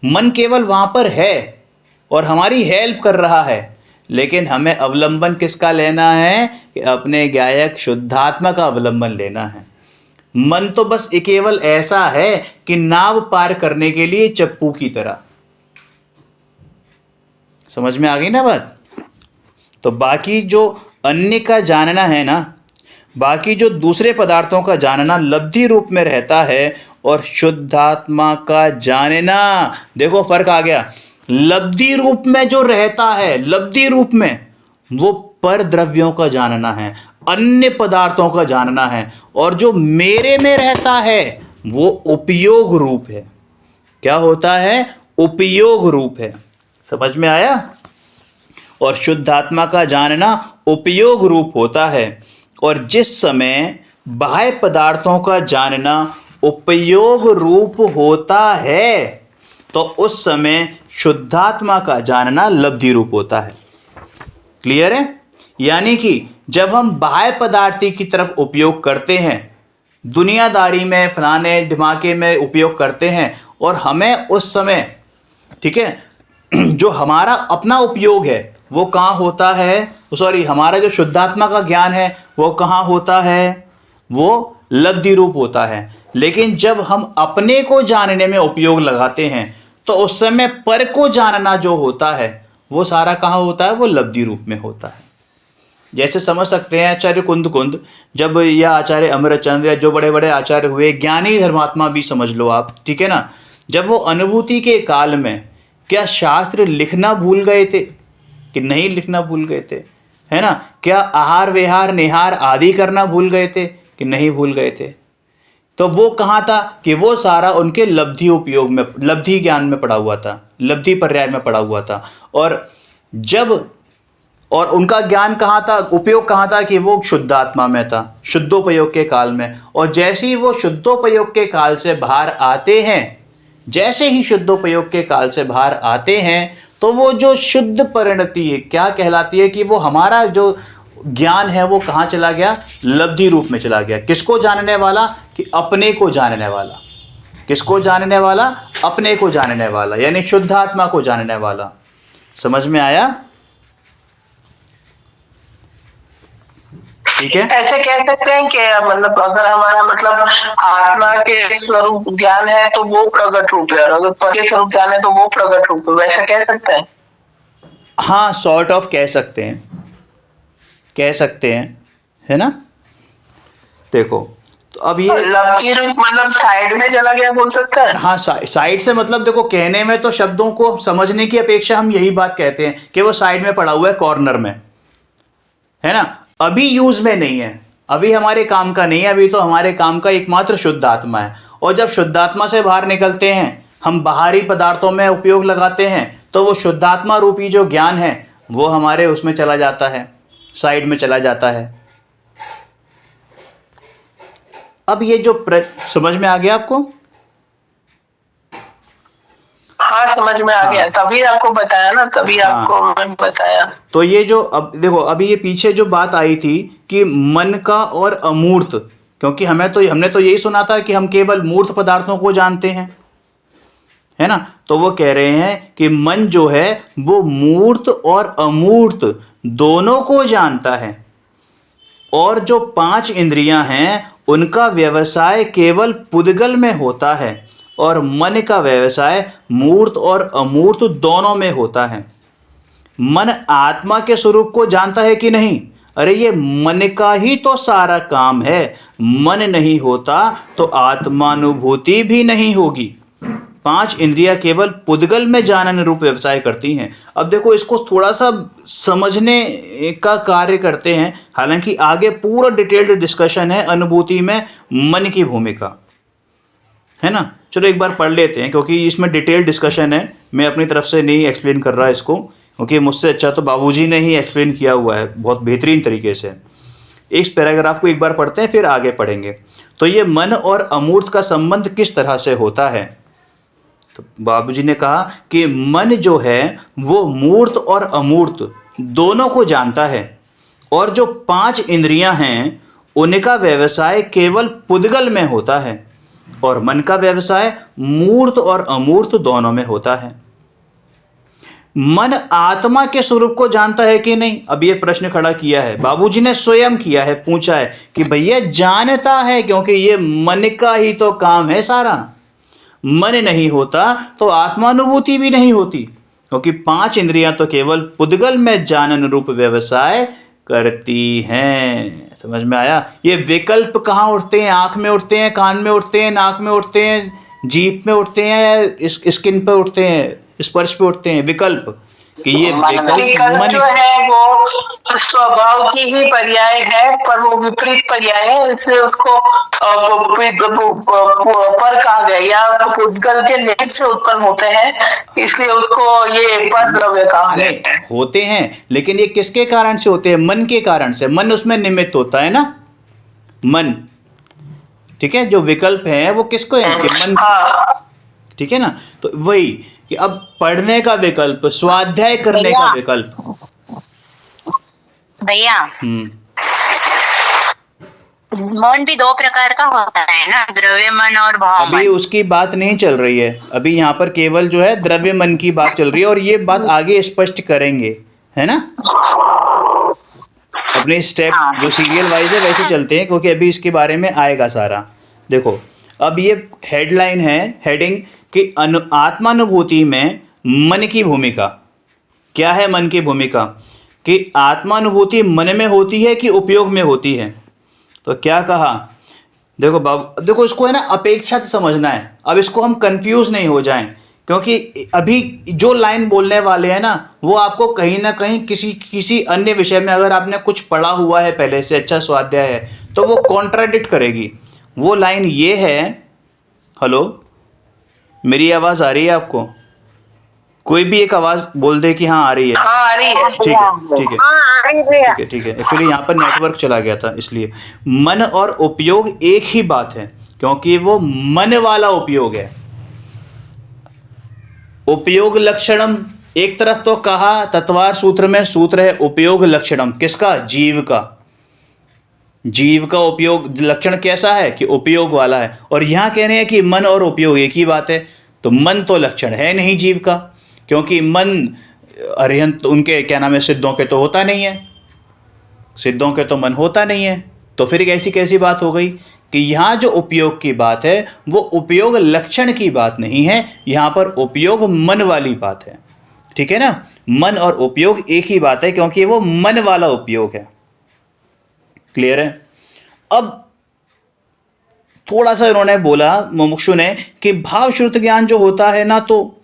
मन केवल वहां पर है और हमारी हेल्प कर रहा है, लेकिन हमें अवलंबन किसका लेना है, कि अपने गायक शुद्धात्मा का अवलंबन लेना है। मन तो बस केवल ऐसा है कि नाव पार करने के लिए चप्पू की तरह। समझ में आ गई ना बात। तो बाकी जो अन्य का जानना है ना, बाकी जो दूसरे पदार्थों का जानना लब्धि रूप में रहता है, और शुद्धात्मा का जानना, देखो फर्क आ गया। लब्धि रूप में जो रहता है, लब्धि रूप में, वो पर द्रव्यों का जानना है, अन्य पदार्थों का जानना है। और जो मेरे में रहता है वो उपयोग रूप है। क्या होता है, उपयोग रूप है। समझ में आया। और शुद्धात्मा का जानना उपयोग रूप होता है। और जिस समय बाह्य पदार्थों का जानना उपयोग रूप होता है, तो उस समय शुद्धात्मा का जानना लब्धि रूप होता है। क्लियर है? यानी कि जब हम बाह्य पदार्थी की तरफ उपयोग करते हैं, दुनियादारी में, फलाने ढिमाके में उपयोग करते हैं, और हमें उस समय, ठीक है, जो हमारा अपना उपयोग है वो कहाँ होता है, सॉरी, हमारा जो शुद्धात्मा का ज्ञान है वो कहाँ होता है, वो लब्धि रूप होता है। लेकिन जब हम अपने को जानने में उपयोग लगाते हैं तो उस समय पर को जानना जो होता है वो सारा कहाँ होता है, वो लब्धि रूप में होता है। जैसे समझ सकते हैं आचार्य कुंद जब, या आचार्य अमरचंद, या जो बड़े बड़े आचार्य हुए, ज्ञानी धर्मात्मा भी समझ लो आप, ठीक है ना, जब वो अनुभूति के काल में क्या शास्त्र लिखना भूल गए थे कि नहीं लिखना भूल गए थे, है ना, क्या आहार विहार निहार आदि करना भूल गए थे कि नहीं भूल गए थे, तो वो कहाँ था कि वो सारा उनके लब्धि उपयोग में, लब्धि ज्ञान में पड़ा हुआ था, लब्धि पर्याय में पड़ा हुआ था। और उनका ज्ञान कहाँ था, उपयोग कहाँ था कि वो शुद्धात्मा में था, शुद्धोपयोग के काल में। और जैसे ही वो शुद्धोपयोग के काल से बाहर आते हैं, जैसे ही शुद्धोपयोग के काल से बाहर आते हैं, तो वो जो शुद्ध परिणति है क्या कहलाती है कि वो हमारा जो ज्ञान है वो कहाँ चला गया, लब्धि रूप में चला गया। किसको जानने वाला, कि अपने को जानने वाला। किसको जानने वाला, अपने को जानने वाला, यानी शुद्धात्मा को जानने वाला। समझ में आया? ठीक है, ऐसे कह सकते हैं कि मतलब अगर हमारा मतलब आत्मा के स्वरूप ज्ञान है तो वो प्रगट रूप है, और अगर पर के स्वरूप ज्ञान है तो वो प्रगट रूप है, वैसा कह सकते हैं? हाँ, सॉर्ट ऑफ कह सकते हैं, कह सकते हैं, है ना। देखो, तो अब ये लब्धि रूप मतलब साइड में चला गया बोल सकता है। हाँ, साइड से मतलब देखो, कहने में तो शब्दों को समझने की अपेक्षा हम यही बात कहते हैं कि वो साइड में पड़ा हुआ है, कॉर्नर में, है ना, अभी यूज में नहीं है, अभी हमारे काम का नहीं है, अभी तो हमारे काम का एकमात्र शुद्ध आत्मा है। और जब शुद्धात्मा से बाहर निकलते हैं, हम बाहरी पदार्थों में उपयोग लगाते हैं, तो वो शुद्धात्मा रूपी जो ज्ञान है वो हमारे उसमें चला जाता है, साइड में चला जाता है। अब ये जो समझ में आ गया आपको? हाँ, समझ में आ गया, तभी आपको बताया ना, तभी आपको मैंने बताया। तो ये जो अब देखो, अभी ये पीछे जो बात आई थी कि मन का और अमूर्त, क्योंकि हमने तो यही सुना था कि हम केवल मूर्त पदार्थों को जानते हैं, है ना, तो वो कह रहे हैं कि मन जो है वो मूर्त और अमूर्त दोनों को जानता है, और जो 5 इंद्रियां हैं उनका व्यवसाय केवल पुद्गल में होता है, और मन का व्यवसाय मूर्त और अमूर्त दोनों में होता है। मन आत्मा के स्वरूप को जानता है कि नहीं? अरे ये मन का ही तो सारा काम है, मन नहीं होता तो आत्मानुभूति भी नहीं होगी। 5 इंद्रियां केवल पुद्गल में जानन रूप व्यवसाय करती हैं। अब देखो, इसको थोड़ा सा समझने का कार्य करते हैं, हालांकि आगे पूरा डिटेल्ड डिस्कशन है अनुभूति में मन की भूमिका, है ना। चलो एक बार पढ़ लेते हैं, क्योंकि इसमें डिटेल डिस्कशन है, मैं अपनी तरफ से नहीं एक्सप्लेन कर रहा इसको, क्योंकि मुझसे अच्छा तो बाबूजी ने ही एक्सप्लेन किया हुआ है बहुत बेहतरीन तरीके से। इस पैराग्राफ को एक बार पढ़ते हैं, फिर आगे पढ़ेंगे। तो ये मन और अमूर्त का संबंध किस तरह से होता है, तो बाबूजी ने कहा कि मन जो है वो मूर्त और अमूर्त दोनों को जानता है, और जो 5 इंद्रियां हैं उनका व्यवसाय केवल पुद्गल में होता है, और मन का व्यवसाय मूर्त और अमूर्त दोनों में होता है। मन आत्मा के स्वरूप को जानता है कि नहीं? अब ये प्रश्न खड़ा किया है बाबूजी ने, स्वयं किया है, पूछा है कि भैया जानता है, क्योंकि ये मन का ही तो काम है सारा। मन नहीं होता तो आत्मानुभूति भी नहीं होती, क्योंकि 5 इंद्रियां तो केवल पुद्गल में जानन रूप व्यवसाय करती हैं। समझ में आया? ये विकल्प कहाँ उठते हैं? आँख में उठते हैं, कान में उठते हैं, नाक में उठते हैं, जीभ में उठते हैं, या स्किन पे उठते हैं, स्पर्श पे उठते हैं? विकल्प, कि ये विकल्प जो है वो स्वभाव की ही पर्याय है, पर वो विपरीत पर्याय है, इसलिए उसको पर कहा गया, या पुद्गल के निमित्त से उत्पन्न होते हैं, इसलिए उसको ये पर द्रव्य कहा गया। होते हैं, लेकिन ये किसके कारण से होते हैं? मन के कारण से। मन उसमें निमित्त होता है ना, मन ठीक है, जो विकल्प हैं वो किसको हैं कि मन, हाँ ठीक है ना। तो वही कि अब पढ़ने का विकल्प, स्वाध्याय करने का भैया। विकल्प। भैया, हम्म, मन भी दो प्रकार का होता है ना, द्रव्य मन और भाव अभी मन। उसकी बात नहीं चल रही है, अभी यहाँ पर केवल जो है द्रव्य मन की बात चल रही है, और ये बात आगे स्पष्ट करेंगे, है ना। अपने स्टेप हाँ। जो सीरियल वाइज है वैसे चलते हैं, क्योंकि अभी इसके बारे में आएगा सारा। देखो, अब ये हेडलाइन है, हेडिंग कि आत्मानुभूति में मन की भूमिका। क्या है मन की भूमिका? कि आत्मानुभूति मन में होती है कि उपयोग में होती है। तो क्या कहा, देखो बाबू, देखो इसको है ना अपेक्षा से समझना है, अब इसको हम कंफ्यूज नहीं हो जाएं, क्योंकि अभी जो लाइन बोलने वाले हैं ना वो आपको कहीं ना कहीं किसी अन्य विषय में, अगर आपने कुछ पढ़ा हुआ है पहले से, अच्छा स्वाध्याय है, तो वो कॉन्ट्राडिक्ट करेगी। वो लाइन ये है, हेलो, मेरी आवाज़ आ रही है आपको? कोई भी एक आवाज़ बोल दे कि हाँ आ रही है। हाँ आ रही है। ठीक है, ठीक है, हाँ, आ रही भैया। ठीक है, ठीक है। एक्चुअली यहाँ पर नेटवर्क चला गया था, इसलिए मन और उपयोग एक ही बात है, क्योंकि वो मन वाला उपयोग है। उपयोग लक्षणम, एक तरफ तो कहा तत्वार सूत्र में, सूत्र है उपयोग लक्षणम, किसका? जीव का। जीव का उपयोग लक्षण कैसा है कि उपयोग वाला है, और यहाँ कह रहे हैं कि मन और उपयोग एक ही बात है। तो मन तो लक्षण है नहीं जीव का, क्योंकि मन अरिहंत उनके क्या नाम है, सिद्धों के तो होता नहीं है, सिद्धों के तो मन होता नहीं है। तो फिर ऐसी कैसी बात हो गई कि यहाँ जो उपयोग की बात है वो उपयोग लक्षण की बात नहीं है, यहाँ पर उपयोग मन वाली बात है, ठीक है ना। मन और उपयोग एक ही बात है, क्योंकि वो मन वाला उपयोग है। क्लियर है? अब थोड़ा सा इन्होंने बोला, मुमुक्षु ने, कि भाव श्रुत ज्ञान जो होता है ना, तो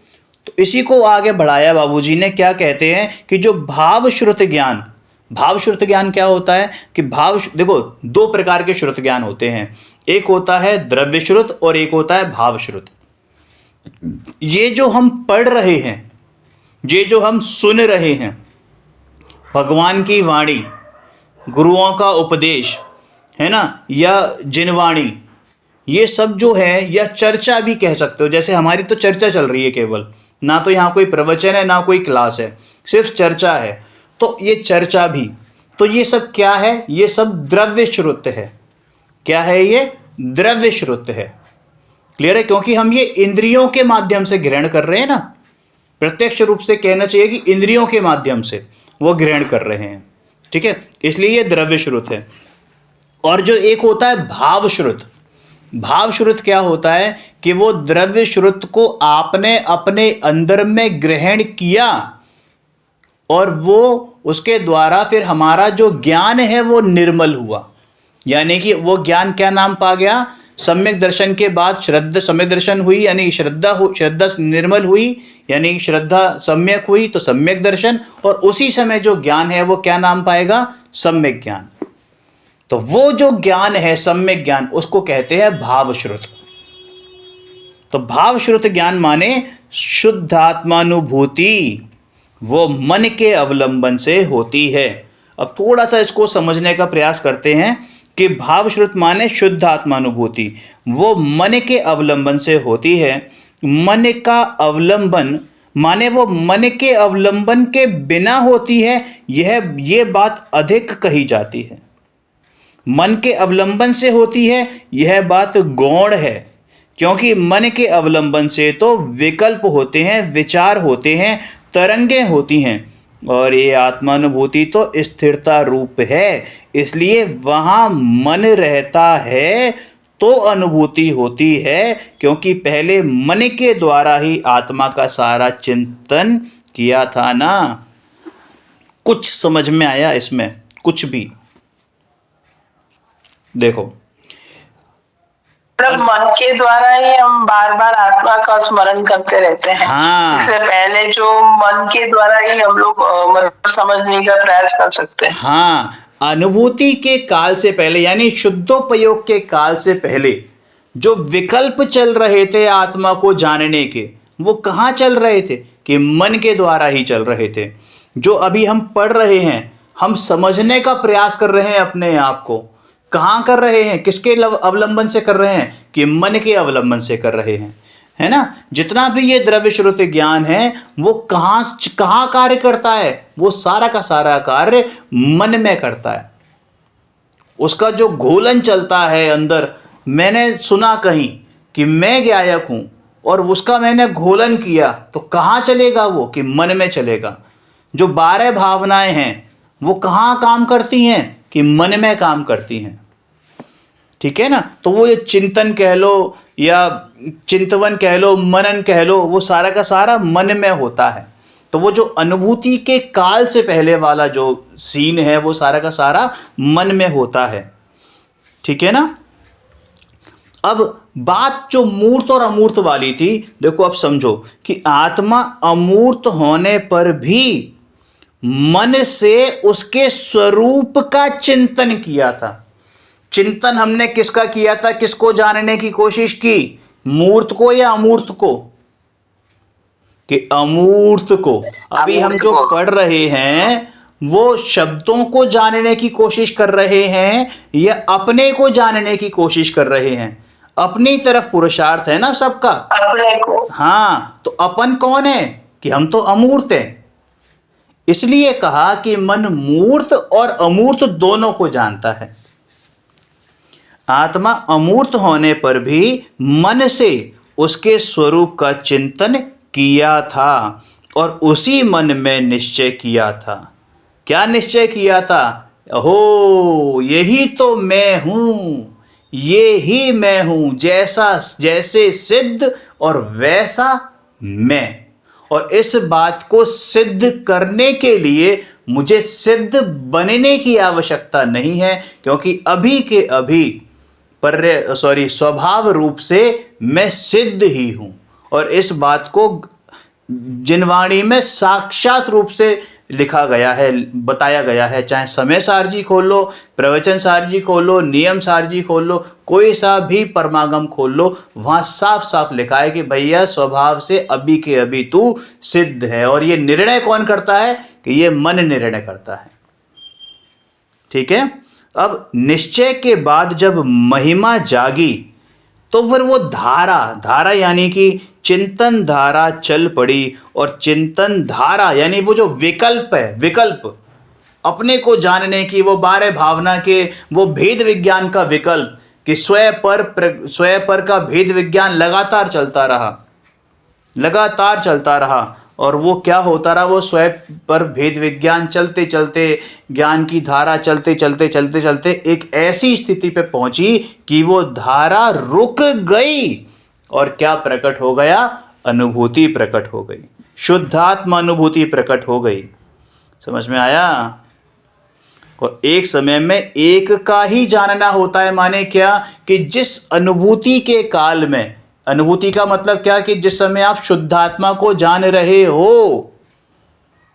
इसी को आगे बढ़ाया बाबूजी ने। क्या कहते हैं कि जो भाव श्रुत ज्ञान, भाव श्रुत ज्ञान क्या होता है कि देखो दो प्रकार के श्रुत ज्ञान होते हैं, एक होता है द्रव्य श्रुत और एक होता है भाव श्रुत। ये जो हम पढ़ रहे हैं, ये जो हम सुन रहे हैं, भगवान की वाणी, गुरुओं का उपदेश, है ना, या जिनवाणी, ये सब जो है, या चर्चा भी कह सकते हो, जैसे हमारी तो चर्चा चल रही है केवल, ना तो यहाँ कोई प्रवचन है ना कोई क्लास है, सिर्फ चर्चा है। तो ये चर्चा भी, तो ये सब क्या है? ये सब द्रव्य श्रुत है। क्या है ये? द्रव्य श्रुत है। क्लियर है? क्योंकि हम ये इंद्रियों के माध्यम से ग्रहण कर रहे हैं ना, प्रत्यक्ष रूप से कहना चाहिए कि इंद्रियों के माध्यम से वो ग्रहण कर रहे हैं, ठीक है, इसलिए ये द्रव्य श्रुत है। और जो एक होता है भाव श्रुत, भाव श्रुत क्या होता है कि वो द्रव्य श्रुत को आपने अपने अंदर में ग्रहण किया, और वो उसके द्वारा फिर हमारा जो ज्ञान है वो निर्मल हुआ। यानी कि वो ज्ञान क्या नाम पा गया? सम्यक दर्शन के बाद श्रद्धा, सम्यक दर्शन हुई यानी श्रद्धा निर्मल हुई, यानी श्रद्धा सम्यक हुई तो सम्यक दर्शन, और उसी समय जो ज्ञान है वो क्या नाम पाएगा? सम्यक ज्ञान। तो वो जो ज्ञान है सम्यक ज्ञान, उसको कहते हैं भाव श्रुत। तो भाव श्रुत ज्ञान माने शुद्ध आत्मानुभूति, वो मन के अवलंबन से होती है। अब थोड़ा सा इसको समझने का प्रयास करते हैं कि भाव श्रुत माने शुद्ध आत्मानुभूति, वो मन के अवलंबन से होती है। मन का अवलंबन माने वो मन के अवलंबन के बिना होती है, ये बात अधिक कही जाती है। मन के अवलंबन से होती है, यह बात गौण है, क्योंकि मन के अवलंबन से तो विकल्प होते हैं, विचार होते हैं, तरंगें होती हैं, और ये आत्मानुभूति तो स्थिरता रूप है, इसलिए वहाँ मन रहता है तो अनुभूति होती है, क्योंकि पहले मन के द्वारा ही आत्मा का सारा चिंतन किया था ना। कुछ समझ में आया इसमें? कुछ भी? देखो, मन के द्वारा ही हम बार बार आत्मा का स्मरण करते रहते हैं। हाँ, इससे पहले जो मन के द्वारा ही हम लोग मतलब समझने का प्रयास कर सकते हैं। हाँ, अनुभूति के काल से पहले, यानी शुद्धोपयोग के काल से पहले जो विकल्प चल रहे थे आत्मा को जानने के, वो कहाँ चल रहे थे? कि मन के द्वारा ही चल रहे थे। जो अभी हम पढ़ रहे हैं, हम समझने का प्रयास कर रहे हैं अपने आप को, कहाँ कर रहे हैं, किसके अवलंबन से कर रहे हैं, कि मन के अवलंबन से कर रहे हैं, है ना। जितना भी ये द्रव्य श्रुति ज्ञान है वो कहाँ कार्य करता है, वो सारा का सारा कार्य मन में करता है। उसका जो घोलन चलता है अंदर, मैंने सुना कहीं कि मैं गायक हूं और उसका मैंने घोलन किया, तो कहाँ चलेगा वो, कि मन में चलेगा। जो 12 भावनाएं हैं वो कहाँ काम करती हैं, कि मन में काम करती हैं, ठीक है ना। तो वो ये चिंतन कह लो या चिंतवन कह लो, मनन कह लो, वो सारा का सारा मन में होता है। तो वो जो अनुभूति के काल से पहले वाला जो सीन है वो सारा का सारा मन में होता है, ठीक है ना। अब बात जो मूर्त और अमूर्त वाली थी, देखो अब समझो कि आत्मा अमूर्त होने पर भी मन से उसके स्वरूप का चिंतन किया था। चिंतन हमने किसका किया था, किसको जानने की कोशिश की, मूर्त को या अमूर्त को, कि अमूर्त को। अभी हम जो पढ़ रहे हैं वो शब्दों को जानने की कोशिश कर रहे हैं या अपने को जानने की कोशिश कर रहे हैं। अपनी तरफ पुरुषार्थ है ना सबका, अपने को। हाँ, तो अपन कौन है, कि हम तो अमूर्त हैं। इसलिए कहा कि मन मूर्त और अमूर्त दोनों को जानता है। आत्मा अमूर्त होने पर भी मन से उसके स्वरूप का चिंतन किया था और उसी मन में निश्चय किया था। क्या निश्चय किया था, हो यही तो मैं हूं, ये ही मैं हूं, जैसा जैसे सिद्ध और वैसा मैं। और इस बात को सिद्ध करने के लिए मुझे सिद्ध बनने की आवश्यकता नहीं है, क्योंकि अभी के अभी स्वभाव रूप से मैं सिद्ध ही हूं। और इस बात को जिनवाणी में साक्षात रूप से लिखा गया है, बताया गया है। चाहे समय सार जी खोल लो, प्रवचन सार जी खोल लो, नियम सार जी खोल लो, कोई सा भी परमागम खोल लो, वहाँ साफ साफ लिखा है कि भैया स्वभाव से अभी के अभी तू सिद्ध है। और ये निर्णय कौन करता है, कि ये मन निर्णय करता है, ठीक है। अब निश्चय के बाद जब महिमा जागी तो फिर वो धारा यानी कि चिंतन धारा चल पड़ी। और चिंतन धारा यानी वो जो विकल्प है, विकल्प अपने को जानने की, वो 12 भावना के वो भेद विज्ञान का विकल्प, कि स्वयं पर का भेद विज्ञान लगातार चलता रहा। और वो क्या होता रहा, वो स्वयं पर भेद विज्ञान चलते चलते, ज्ञान की धारा चलते चलते एक ऐसी स्थिति पे पहुंची कि वो धारा रुक गई। और क्या प्रकट हो गया, अनुभूति प्रकट हो गई, शुद्धात्मा अनुभूति प्रकट हो गई। समझ में आया। और एक समय में एक का ही जानना होता है, माने क्या, कि जिस अनुभूति के काल में, अनुभूति का मतलब क्या, कि जिस समय आप शुद्धात्मा को जान रहे हो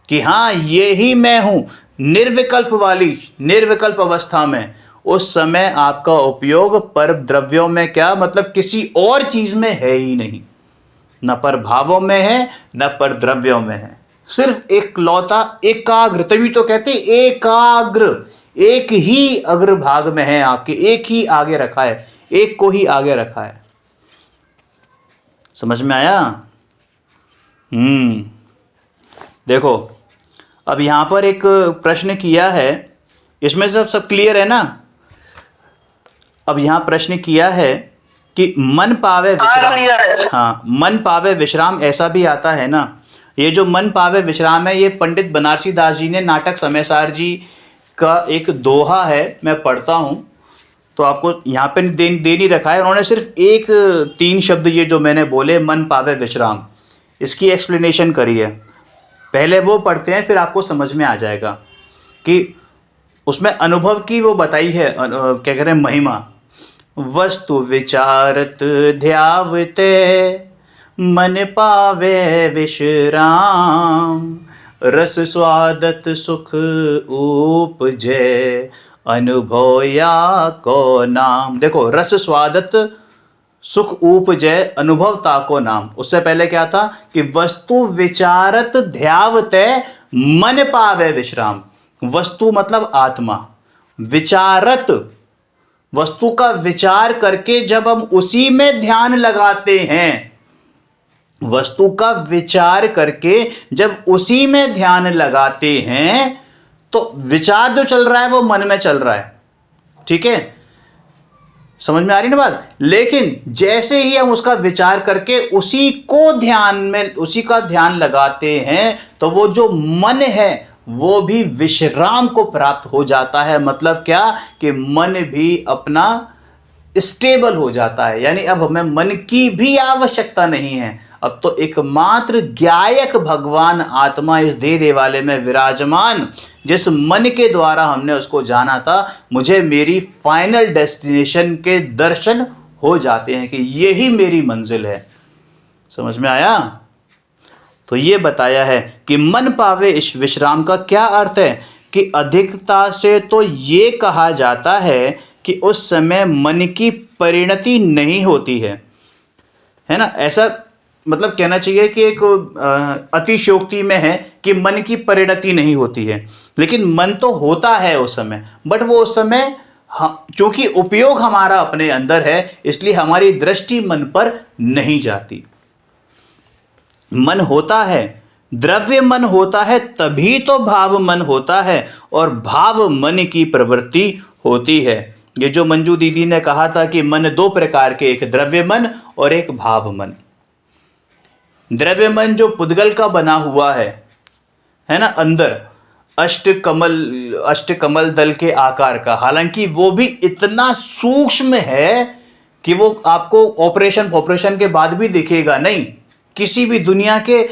कि हाँ ये ही मैं हूं, निर्विकल्प अवस्था में, उस समय आपका उपयोग पर द्रव्यों में, क्या मतलब, किसी और चीज में है ही नहीं, न पर भावों में है न पर द्रव्यों में है, सिर्फ एक लौता एकाग्र। तभी तो कहते एकाग्र, एक ही अग्रभाग में है आपके, एक ही आगे रखा है, एक को ही आगे रखा है। समझ में आया। देखो अब यहां पर एक प्रश्न किया है, इसमें सब क्लियर है ना। अब यहां प्रश्न किया है कि मन पावे विश्राम, हाँ मन पावे विश्राम ऐसा भी आता है ना। ये जो मन पावे विश्राम है, ये पंडित बनारसी दास जी ने नाटक समयसार जी का एक दोहा है, मैं पढ़ता हूँ तो आपको यहाँ पे दे नहीं रखा है। उन्होंने सिर्फ 3 शब्द ये जो मैंने बोले, मन पावे विश्राम, इसकी एक्सप्लेनेशन करी है। पहले वो पढ़ते हैं, फिर आपको समझ में आ जाएगा कि उसमें अनुभव की वो बताई है, क्या कह रहे हैं, महिमा। वस्तु विचारत ध्यावते मन पावे विश्राम, रस स्वादत सुख उपजे अनुभवया को नाम। देखो, रस स्वादत सुख उपजय अनुभवता को नाम। उससे पहले क्या था कि वस्तु विचारत ध्यावते मन पावे विश्राम। वस्तु मतलब आत्मा, विचारत वस्तु का विचार करके जब हम उसी में ध्यान लगाते हैं, वस्तु का विचार करके जब उसी में ध्यान लगाते हैं, तो विचार जो चल रहा है वो मन में चल रहा है। ठीक है, समझ में आ रही ना बात। लेकिन जैसे ही हम उसका विचार करके उसी को ध्यान में, उसी का ध्यान लगाते हैं, तो वो जो मन है वो भी विश्राम को प्राप्त हो जाता है। मतलब क्या कि मन भी अपना स्टेबल हो जाता है, यानी अब हमें मन की भी आवश्यकता नहीं है। अब तो एकमात्र ज्ञायक भगवान आत्मा इस देह देवालय में विराजमान, जिस मन के द्वारा हमने उसको जाना था, मुझे मेरी फाइनल डेस्टिनेशन के दर्शन हो जाते हैं कि यही मेरी मंजिल है। समझ में आया। तो ये बताया है कि मन पावे इस विश्राम का क्या अर्थ है कि अधिकता से तो ये कहा जाता है कि उस समय मन की परिणति नहीं होती है ना। ऐसा मतलब कहना चाहिए कि एक अतिशयोक्ति में है कि मन की परिणति नहीं होती है, लेकिन मन तो होता है उस समय, बट वो उस समय चूंकि उपयोग हमारा अपने अंदर है, इसलिए हमारी दृष्टि मन पर नहीं जाती। मन होता है, द्रव्य मन होता है, तभी तो भाव मन होता है, और भाव मन की प्रवृत्ति होती है। ये जो मंजू दीदी ने कहा था कि मन दो प्रकार के, एक द्रव्य मन और एक भाव मन। द्रव्य मन जो पुद्गल का बना हुआ है ना, अंदर अष्ट कमल दल के आकार का, हालांकि वो भी इतना सूक्ष्म है कि वो आपको ऑपरेशन के बाद भी दिखेगा नहीं। किसी भी दुनिया के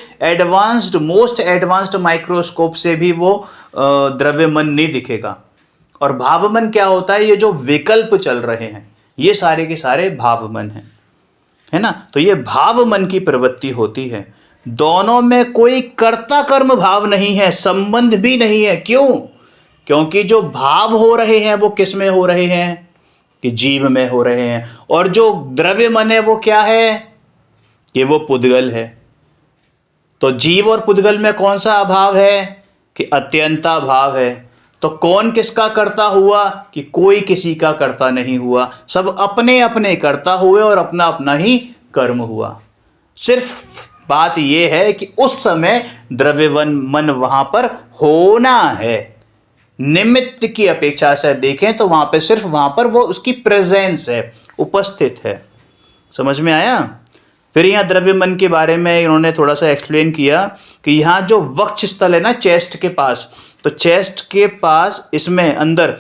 मोस्ट एडवांस्ड माइक्रोस्कोप से भी वो द्रव्य मन नहीं दिखेगा। और भाव मन क्या होता है, ये जो विकल्प चल रहे हैं ये सारे के सारे भाव मन हैं, है ना। तो ये भाव मन की प्रवृत्ति होती है। दोनों में कोई कर्ता कर्म भाव नहीं है, संबंध भी नहीं है। क्यों? क्योंकि जो भाव हो रहे हैं वो किस में हो रहे हैं कि जीव में हो रहे हैं, और जो द्रव्य मन है वो क्या है कि वो पुद्गल है। तो जीव और पुद्गल में कौन सा अभाव है कि अत्यंता भाव है। तो कौन किसका कर्ता हुआ कि कोई किसी का कर्ता नहीं हुआ, सब अपने अपने कर्ता हुए और अपना अपना ही कर्म हुआ। सिर्फ बात यह है कि उस समय द्रव्य मन वहां पर होना है। निमित्त की अपेक्षा से देखें तो वहां पे सिर्फ वहां पर वो उसकी प्रेजेंस है, उपस्थित है। समझ में आया। फिर यहाँ द्रव्य मन के बारे में इन्होंने थोड़ा सा एक्सप्लेन किया कि यहाँ जो वक्ष स्थल है ना, चेस्ट के पास, तो चेस्ट के पास इसमें अंदर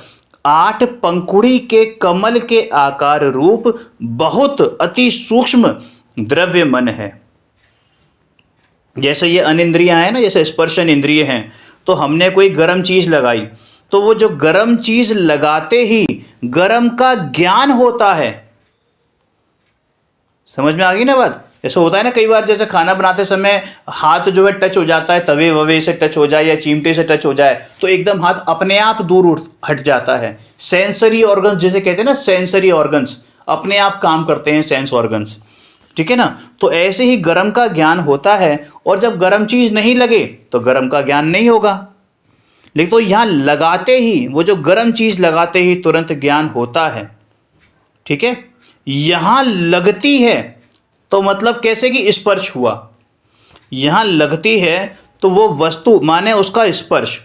8 पंखुड़ी के कमल के आकार रूप बहुत अति सूक्ष्म द्रव्य मन है। जैसे ये अनिंद्रियां हैं ना, जैसे स्पर्शन इंद्रिय हैं, तो हमने कोई गर्म चीज लगाई, तो वो जो गर्म चीज लगाते ही गर्म का ज्ञान होता है। समझ में आ गई ना बात। ऐसा होता है ना कई बार, जैसे खाना बनाते समय हाथ जो है टच हो जाता है, तवे ववे से टच हो जाए या चिमटे से टच हो जाए, तो एकदम हाथ अपने आप दूर हट जाता है। सेंसरी ऑर्गन्स जिसे कहते हैं ना, सेंसरी ऑर्गन्स अपने आप काम करते हैं, सेंस ऑर्गन्स, ठीक है ना। तो ऐसे ही गर्म का ज्ञान होता है, और जब गर्म चीज नहीं लगे तो गर्म का ज्ञान नहीं होगा। लेकिन तो यहां लगाते ही, वो जो गर्म चीज लगाते ही तुरंत ज्ञान होता है, ठीक है। यहां लगती है तो मतलब कैसे कि स्पर्श हुआ, यहां लगती है तो वो वस्तु माने उसका स्पर्श।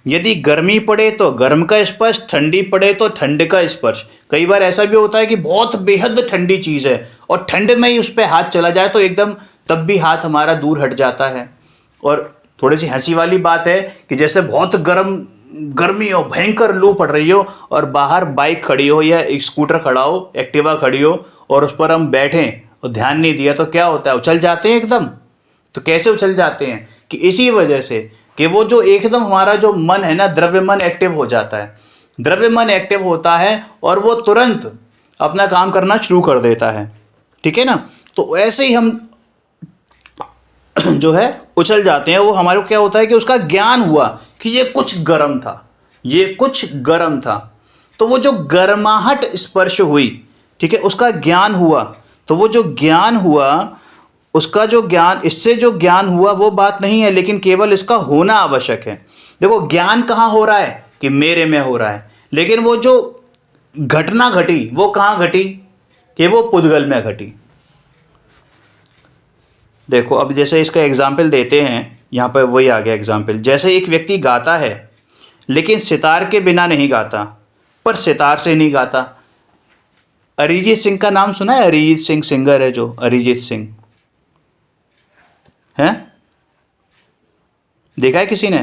यदि गर्मी पड़े तो गर्म का स्पर्श, ठंडी पड़े तो ठंड का स्पर्श। कई बार ऐसा भी होता है कि बहुत बेहद ठंडी चीज़ है और ठंड में ही उस पर हाथ चला जाए तो एकदम तब भी हाथ हमारा दूर हट जाता है। और थोड़ी सी हंसी वाली बात है कि जैसे बहुत गर्मी हो, भयंकर लू पड़ रही हो, और बाहर बाइक खड़ी हो या स्कूटर खड़ा हो, एक्टिवा खड़ी हो, और उस पर हम बैठें और ध्यान नहीं दिया तो क्या होता है, उछल जाते हैं एकदम। तो कैसे उछल जाते हैं कि इसी वजह से कि वो जो एकदम हमारा जो मन है ना, द्रव्य मन एक्टिव हो जाता है। द्रव्य मन एक्टिव होता है और वो तुरंत अपना काम करना शुरू कर देता है, ठीक है ना। तो ऐसे ही हम जो है उछल जाते हैं। वो हमारे को क्या होता है कि उसका ज्ञान हुआ कि ये कुछ गर्म था, ये कुछ गर्म था, तो वो जो गर्माहट स्पर्श हुई, ठीक है, उसका ज्ञान हुआ। तो वो जो ज्ञान हुआ, उसका जो ज्ञान, इससे जो ज्ञान हुआ वो बात नहीं है, लेकिन केवल इसका होना आवश्यक है। देखो ज्ञान कहाँ हो रहा है कि मेरे में हो रहा है, लेकिन वो जो घटना घटी, वो कहाँ घटी? कि वो पुद्गल में घटी। देखो अब जैसे इसका एग्जाम्पल देते हैं, यहाँ पर वही आ गया एग्जाम्पल। जैसे एक व्यक्ति गाता है लेकिन सितार के बिना नहीं गाता, पर सितार से नहीं गाता। अरिजीत सिंह का नाम सुना है? अरिजीत सिंह सिंगर है जो, अरिजीत सिंह है, देखा है किसी ने?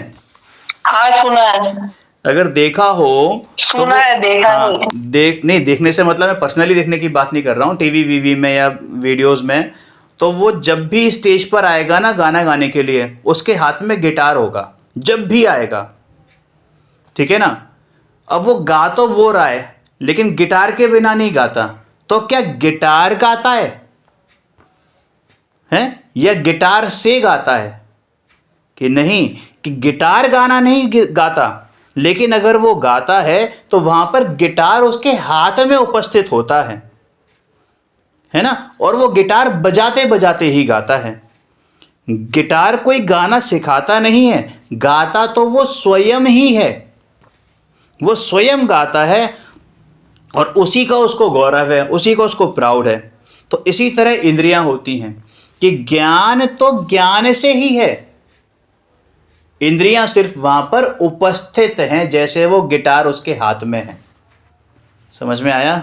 हाँ सुना है। अगर देखा हो तो सुना है, देखा हाँ, नहीं। नहीं देखने से मतलब मैं पर्सनली देखने की बात नहीं कर रहा हूँ, टीवी वीवी में या वीडियोस में। तो वो जब भी स्टेज पर आएगा ना गाना गाने के लिए, उसके हाथ में गिटार होगा, जब भी आएगा, ठीक है ना। अब वो गा तो वो रहा है लेकिन गिटार के बिना नहीं गाता। तो क्या गिटार गाता है या गिटार से गाता है? कि नहीं, कि गिटार गाना नहीं गाता, लेकिन अगर वो गाता है तो वहां पर गिटार उसके हाथ में उपस्थित होता है ना, और वो गिटार बजाते बजाते ही गाता है। गिटार कोई गाना सिखाता नहीं है, गाता तो वो स्वयं ही है, वो स्वयं गाता है और उसी का उसको गौरव है, उसी का उसको प्राउड है। तो इसी तरह इंद्रियां होती हैं कि ज्ञान तो ज्ञान से ही है, इंद्रियां सिर्फ वहां पर उपस्थित हैं, जैसे वो गिटार उसके हाथ में है। समझ में आया?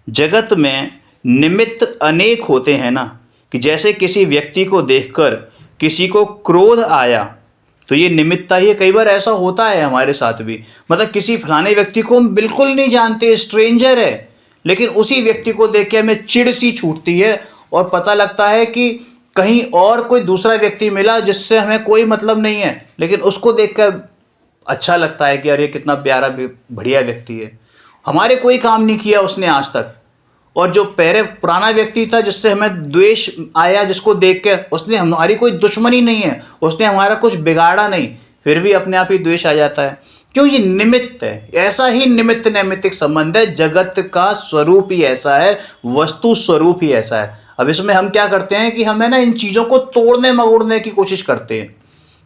जगत में निमित्त अनेक होते हैं ना, कि जैसे किसी व्यक्ति को देखकर किसी को क्रोध आया तो ये निमित्ता ही है। कई बार ऐसा होता है हमारे साथ भी, मतलब किसी फलाने व्यक्ति को हम बिल्कुल नहीं जानते, स्ट्रेंजर है, लेकिन उसी व्यक्ति को देख के हमें चिढ़ सी छूटती है और पता लगता है कि कहीं और कोई दूसरा व्यक्ति मिला जिससे हमें कोई मतलब नहीं है, लेकिन उसको देखकर अच्छा लगता है कि यार ये कितना प्यारा बढ़िया व्यक्ति है, हमारे कोई काम नहीं किया उसने आज तक। और जो पहले पुराना व्यक्ति था जिससे हमें द्वेष आया, जिसको देख के उसने हमारी कोई दुश्मनी नहीं है, उसने हमारा कुछ बिगाड़ा नहीं, फिर भी अपने आप ही द्वेष आ जाता है। क्यों? ये निमित्त है। ऐसा ही निमित्त नैमित्तिक संबंध है, जगत का स्वरूप ही ऐसा है, वस्तु स्वरूप ही ऐसा है। अब इसमें हम क्या करते हैं कि हमें ना इन चीज़ों को तोड़ने मरोड़ने की कोशिश करते हैं।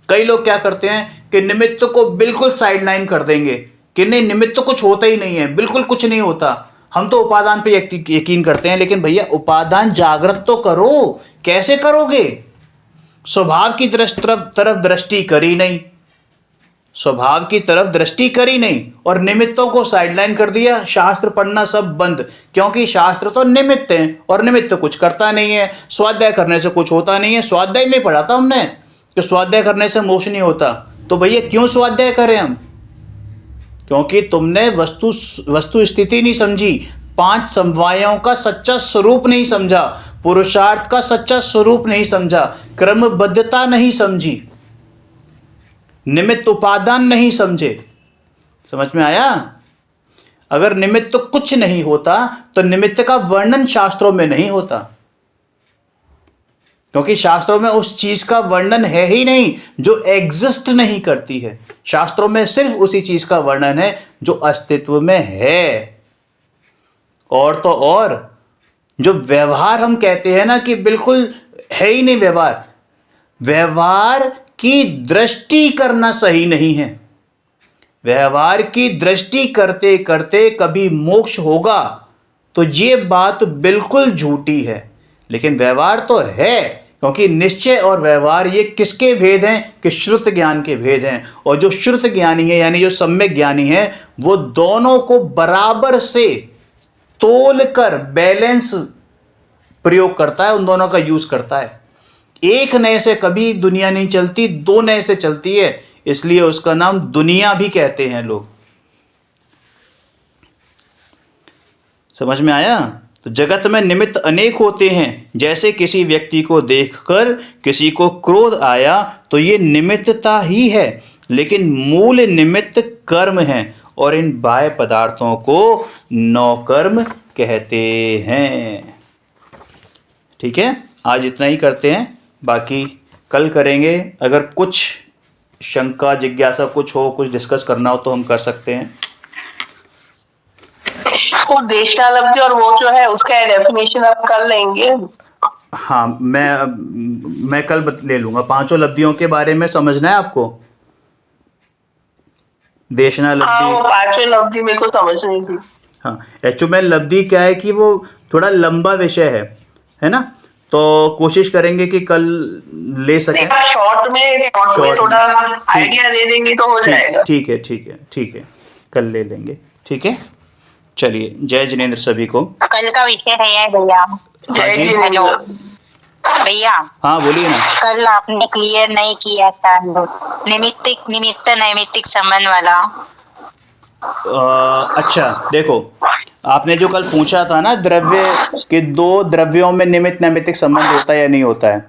कई लोग क्या करते हैं कि निमित्त को बिल्कुल साइडलाइन कर देंगे कि नहीं, निमित्त कुछ होता ही नहीं है, बिल्कुल कुछ नहीं होता, हम तो उपादान पे यकीन करते हैं। लेकिन भैया उपादान जागृत तो करो, कैसे करोगे? स्वभाव की तरफ दृष्टि करी नहीं, स्वभाव की तरफ दृष्टि करी नहीं और निमित्तों को साइडलाइन कर दिया, शास्त्र पढ़ना सब बंद, क्योंकि शास्त्र तो निमित्त है और निमित्त कुछ करता नहीं है, स्वाध्याय करने से कुछ होता नहीं है। स्वाध्याय में पढ़ा था हमने कि स्वाध्याय करने से मोक्ष नहीं होता, तो भैया क्यों स्वाध्याय करें हम? क्योंकि तुमने वस्तु स्थिति नहीं समझी, 5 समवायों का सच्चा स्वरूप नहीं समझा, पुरुषार्थ का सच्चा स्वरूप नहीं समझा, क्रमबद्धता नहीं समझी, निमित्त उपादान नहीं समझे। समझ में आया? अगर निमित्त तो कुछ नहीं होता तो निमित्त का वर्णन शास्त्रों में नहीं होता, क्योंकि शास्त्रों में उस चीज का वर्णन है ही नहीं जो एग्जिस्ट नहीं करती है। शास्त्रों में सिर्फ उसी चीज का वर्णन है जो अस्तित्व में है। और तो और जो व्यवहार हम कहते हैं ना कि बिल्कुल है ही नहीं व्यवहार, व्यवहार की दृष्टि करना सही नहीं है। व्यवहार की दृष्टि करते करते कभी मोक्ष होगा तो ये बात बिल्कुल झूठी है। लेकिन व्यवहार तो है, क्योंकि निश्चय और व्यवहार ये किसके भेद हैं? कि श्रुत ज्ञान के भेद हैं। और जो श्रुत ज्ञानी है यानी जो सम्यक ज्ञानी है, वो दोनों को बराबर से तोल कर बैलेंस प्रयोग करता है, उन दोनों का यूज करता है। एक नए से कभी दुनिया नहीं चलती, 2 नए से चलती है, इसलिए उसका नाम दुनिया भी कहते हैं लोग। समझ में आया? तो जगत में निमित्त अनेक होते हैं, जैसे किसी व्यक्ति को देखकर किसी को क्रोध आया तो ये निमित्तता ही है, लेकिन मूल निमित्त कर्म है और इन बाह्य पदार्थों को नौकर्म कहते हैं। ठीक है, आज इतना ही करते हैं, बाकी कल करेंगे। अगर कुछ शंका जिज्ञासा कुछ हो, कुछ डिस्कस करना हो तो हम कर सकते हैं। वो देशालब्धि और वो जो है उसका डेफिनेशन आप कर लेंगे। हाँ, मैं कल ले लूंगा। 5 लब्धियों के बारे में समझना है आपको? देशना हाँ, लब्धि। वो पांचवें लफ्जी मेरे को समझ नहीं थी। हाँ, एक्चुअली लब्धि क्या है कि वो थोड़ा लंबा विषय है ना, तो कोशिश करेंगे कि कल ले सकें। नहीं, शॉर्ट में शॉर्ट थोड़ा ठीक आइडिया दे देंगे तो हो ठीक जाएगा। ठीक है, ठीक है, ठीक है, कल ले लेंगे। ठीक है, चलिए, जय जिनेंद्र सभी को। कल का विषय है भैया। हाँ जय जी, जिनेंद्र। भैया हाँ बोलिए ना। कल आपने क्लियर नहीं किया था निमित्त नैमित्तिक संबंध वाला। अच्छा देखो, आपने जो कल पूछा था ना, द्रव्य के दो द्रव्यों में निमित्त नैमित्तिक संबंध होता है या नहीं होता है,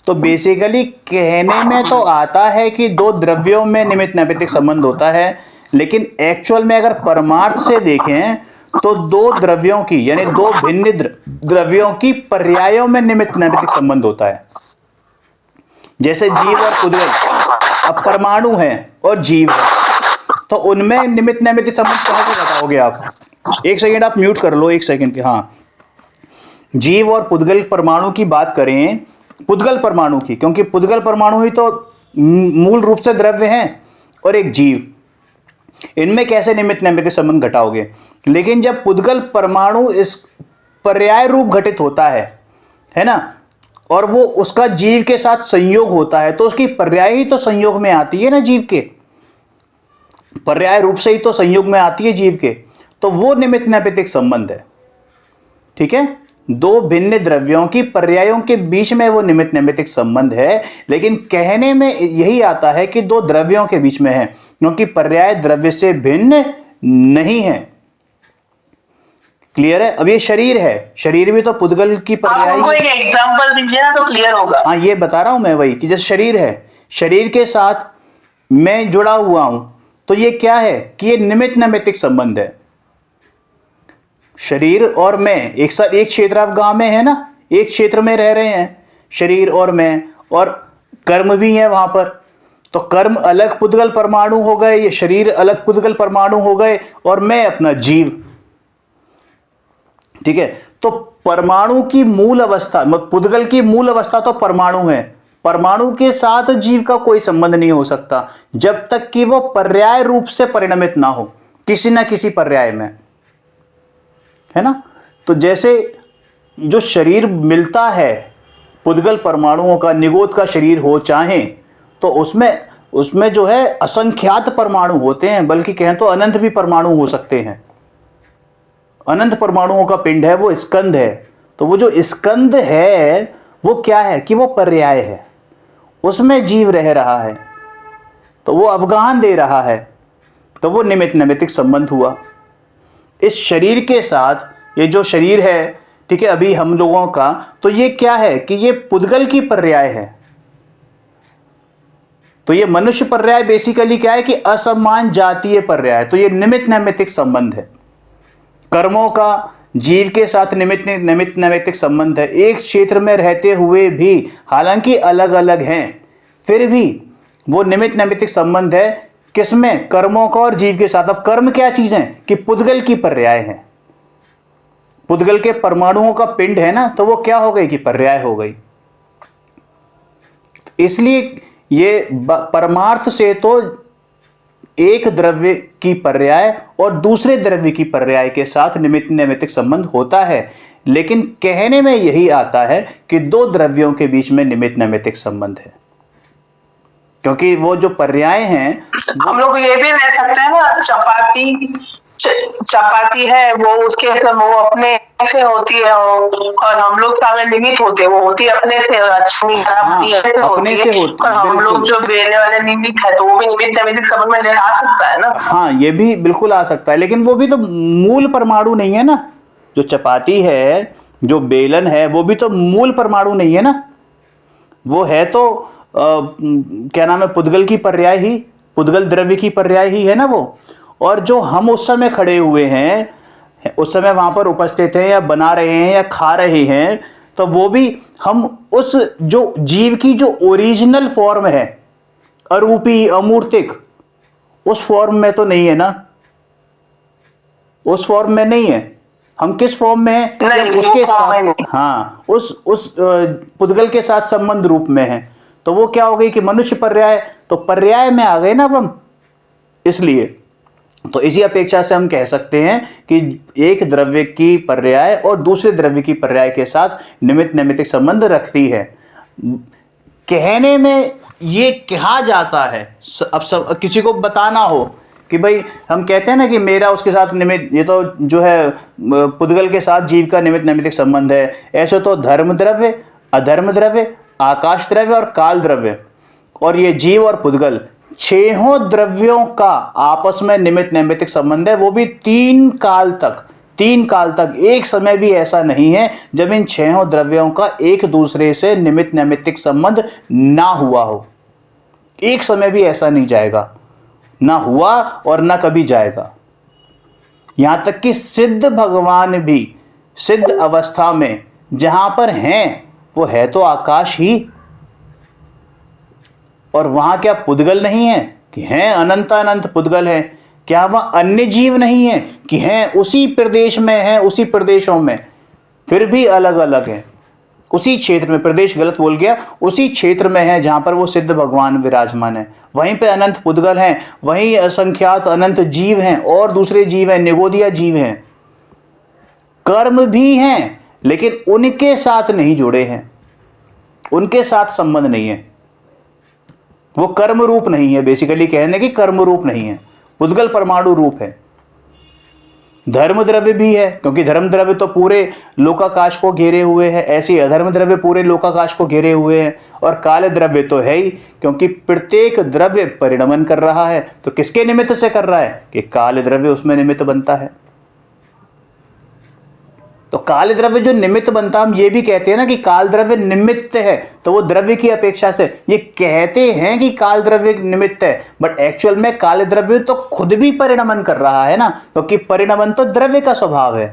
तो बेसिकली कहने में तो आता है कि दो द्रव्यों में निमित्त नैमित्तिक संबंध होता है, लेकिन एक्चुअल में अगर परमार्थ से देखें तो दो द्रव्यों की, यानी दो भिन्न द्रव्यों की पर्यायों में निमित्त नैमित्तिक संबंध होता है। जैसे जीव और पुद्गल, अब परमाणु है और जीव है, तो उनमें निमित्त नैमित्तिक संबंध कहाँ से बताओगे आप? एक सेकंड आप म्यूट कर लो, एक सेकंड के। हाँ, जीव और पुद्गल परमाणु की बात करें, पुद्गल परमाणु की, क्योंकि पुद्गल परमाणु ही तो मूल रूप से द्रव्य हैं और एक जीव, इनमें कैसे निमित्त नैमित्तिक संबंध घटाओगे? लेकिन जब पुद्गल परमाणु इस पर्याय रूप घटित होता है ना, और वो उसका जीव के साथ संयोग होता है, तो उसकी पर्याय ही तो संयोग में आती है ना, जीव के पर्याय रूप से ही तो संयोग में आती है जीव के, तो वो निमित्त नैमित्तिक संबंध है। ठीक है, दो भिन्न द्रव्यों की पर्यायों के बीच में वो निमित्त नैमित्तिक संबंध है, लेकिन कहने में यही आता है कि दो द्रव्यों के बीच में है, क्योंकि पर्याय द्रव्य से भिन्न नहीं है। क्लियर है? अब ये शरीर है, शरीर भी तो पुद्गल की पर्याय। आपको एक एग्जांपल दीजिए ना तो क्लियर होगा। हाँ, ये बता रहा हूं मैं वही, कि जैसे शरीर है, शरीर के साथ मैं जुड़ा हुआ हूं, तो ये क्या है कि ये निमित्त नैमित्तिक संबंध है। शरीर और मैं एक साथ एक क्षेत्र, आप गांव में है ना, एक क्षेत्र में रह रहे हैं, शरीर और मैं, और कर्म भी है वहां पर, तो कर्म अलग पुद्गल परमाणु हो गए, ये शरीर अलग पुद्गल परमाणु हो गए, और मैं अपना जीव। ठीक है, तो परमाणु की मूल अवस्था, पुद्गल की मूल अवस्था तो परमाणु है, परमाणु के साथ जीव का कोई संबंध नहीं हो सकता जब तक कि वो पर्याय रूप से परिणमित ना हो किसी ना किसी पर्याय में, है ना। तो जैसे जो शरीर मिलता है पुद्गल परमाणुओं का, निगोद का शरीर हो चाहे, तो उसमें जो है असंख्यात परमाणु होते हैं, बल्कि कहें तो अनंत भी परमाणु हो सकते हैं। अनंत परमाणुओं का पिंड है, वो स्कंद है। तो वो जो स्कंद है वो क्या है कि वो पर्याय है, उसमें जीव रह रहा है, तो वो अवगाहन दे रहा है, तो वो निमित्त नैमित्तिक संबंध हुआ। इस शरीर के साथ ये जो शरीर है, ठीक है, अभी हम लोगों का, तो ये क्या है कि ये पुद्गल की पर्याय है। तो ये मनुष्य पर्याय बेसिकली क्या है कि असमान जातीय पर्याय, तो ये निमित्त नैमित्तिक संबंध है। कर्मों का जीव के साथ निमित्त नैमित्तिक संबंध है, एक क्षेत्र में रहते हुए भी, हालांकि अलग अलग हैं, फिर भी वो निमित्त नैमित्तिक संबंध है। किसमें? कर्मों का और जीव के साथ। अब कर्म क्या चीज है कि पुद्गल की पर्याय है, पुद्गल के परमाणुओं का पिंड है ना, तो वो क्या हो गई कि पर्याय हो गई। इसलिए ये परमार्थ से तो एक द्रव्य की पर्याय और दूसरे द्रव्य की पर्याय के साथ निमित्त नैमित्तिक संबंध होता है, लेकिन कहने में यही आता है कि दो द्रव्यों के बीच में निमित्त नैमित्तिक संबंध है, क्योंकि वो जो पर्याय हैं, हम लोग ये भी रह सकते हैं ना, चपाती है वो, उसके वो अपने से होती है, और हम लोग सारे निमित्त होते हैं, वो होती है अपने से, अच्छी अपने से होती है। हम लोग जो बेलने वाले निमित्त है, तो वो भी निमित्त नैमित्तिक संबंध में आ सकता है ना। हाँ, ये भी बिल्कुल आ सकता है, लेकिन वो भी तो मूल परमाणु नहीं है ना। जो चपाती है, जो बेलन है, वो भी तो मूल परमाणु नहीं है ना, वो है तो क्या नाम है, पुद्गल की पर्याय ही, पुद्गल द्रव्य की पर्याय ही है ना वो। और जो हम उस समय खड़े हुए हैं, उस समय वहां पर उपस्थित हैं, या बना रहे हैं, या खा रहे हैं, तो वो भी हम उस जो जीव की जो ओरिजिनल फॉर्म है, अरूपी अमूर्तिक, उस फॉर्म में तो नहीं है ना, उस फॉर्म में नहीं है। हम किस फॉर्म में हैं? उसके साथ, हाँ, उस पुद्गल के साथ संबंध रूप में है। तो वो क्या हो गई कि मनुष्य पर्याय, तो पर्याय में आ गए ना हम, इसलिए तो इसी अपेक्षा से हम कह सकते हैं कि एक द्रव्य की पर्याय और दूसरे द्रव्य की पर्याय के साथ निमित्त नैमित्तिक संबंध रखती है। कहने में ये कहा जाता है, अब सब किसी को बताना हो कि भाई हम कहते हैं ना कि मेरा उसके साथ निमित्त, ये तो जो है पुद्गल के साथ जीव का निमित्त नैमित्तिक संबंध है। ऐसे तो धर्म द्रव्य, अधर्म द्रव्य, आकाश द्रव्य और काल द्रव्य, और ये जीव और पुद्गल, छहों द्रव्यों का आपस में निमित्त नैमित्तिक संबंध है, वो भी 3 काल तक। एक समय भी ऐसा नहीं है जब इन छहों द्रव्यों का एक दूसरे से निमित्त नैमित्तिक संबंध ना हुआ हो। एक समय भी ऐसा नहीं जाएगा, ना हुआ और ना कभी जाएगा। यहां तक कि सिद्ध भगवान भी सिद्ध अवस्था में जहां पर हैं वो है तो आकाश ही, और वहां क्या पुद्गल नहीं है कि हैं अनंत पुद्गल है? क्या वह अन्य जीव नहीं है कि हैं उसी प्रदेश में हैं, उसी प्रदेशों में, फिर भी अलग अलग है, उसी क्षेत्र में, प्रदेश गलत बोल गया, उसी क्षेत्र में है जहां पर वो सिद्ध भगवान विराजमान है। वहीं पे अनंत पुद्गल हैं, वहीं असंख्यात अनंत जीव हैं और दूसरे जीव हैं, निगोदिया जीव हैं, कर्म भी हैं, लेकिन उनके साथ नहीं जुड़े हैं, उनके साथ संबंध नहीं है, वो कर्म रूप नहीं है। बेसिकली कहने की कर्म रूप नहीं है, पुद्गल परमाणु रूप है। धर्म द्रव्य भी है, क्योंकि धर्म द्रव्य तो पूरे लोकाकाश को घेरे हुए है, ऐसे ही अधर्म द्रव्य पूरे लोकाकाश को घेरे हुए हैं। और काल द्रव्य तो है ही, क्योंकि प्रत्येक द्रव्य परिणमन कर रहा है, तो किसके निमित्त से कर रहा है कि काल द्रव्य उसमें निमित्त बनता है। तो काल द्रव्य जो निमित्त बनता, हम ये भी कहते हैं ना कि काल द्रव्य निमित्त है, तो वो द्रव्य की अपेक्षा से ये कहते हैं कि काल द्रव्य निमित्त है, बट एक्चुअल में काल द्रव्य तो खुद भी परिणमन कर रहा है ना, क्योंकि परिणमन तो द्रव्य का स्वभाव है।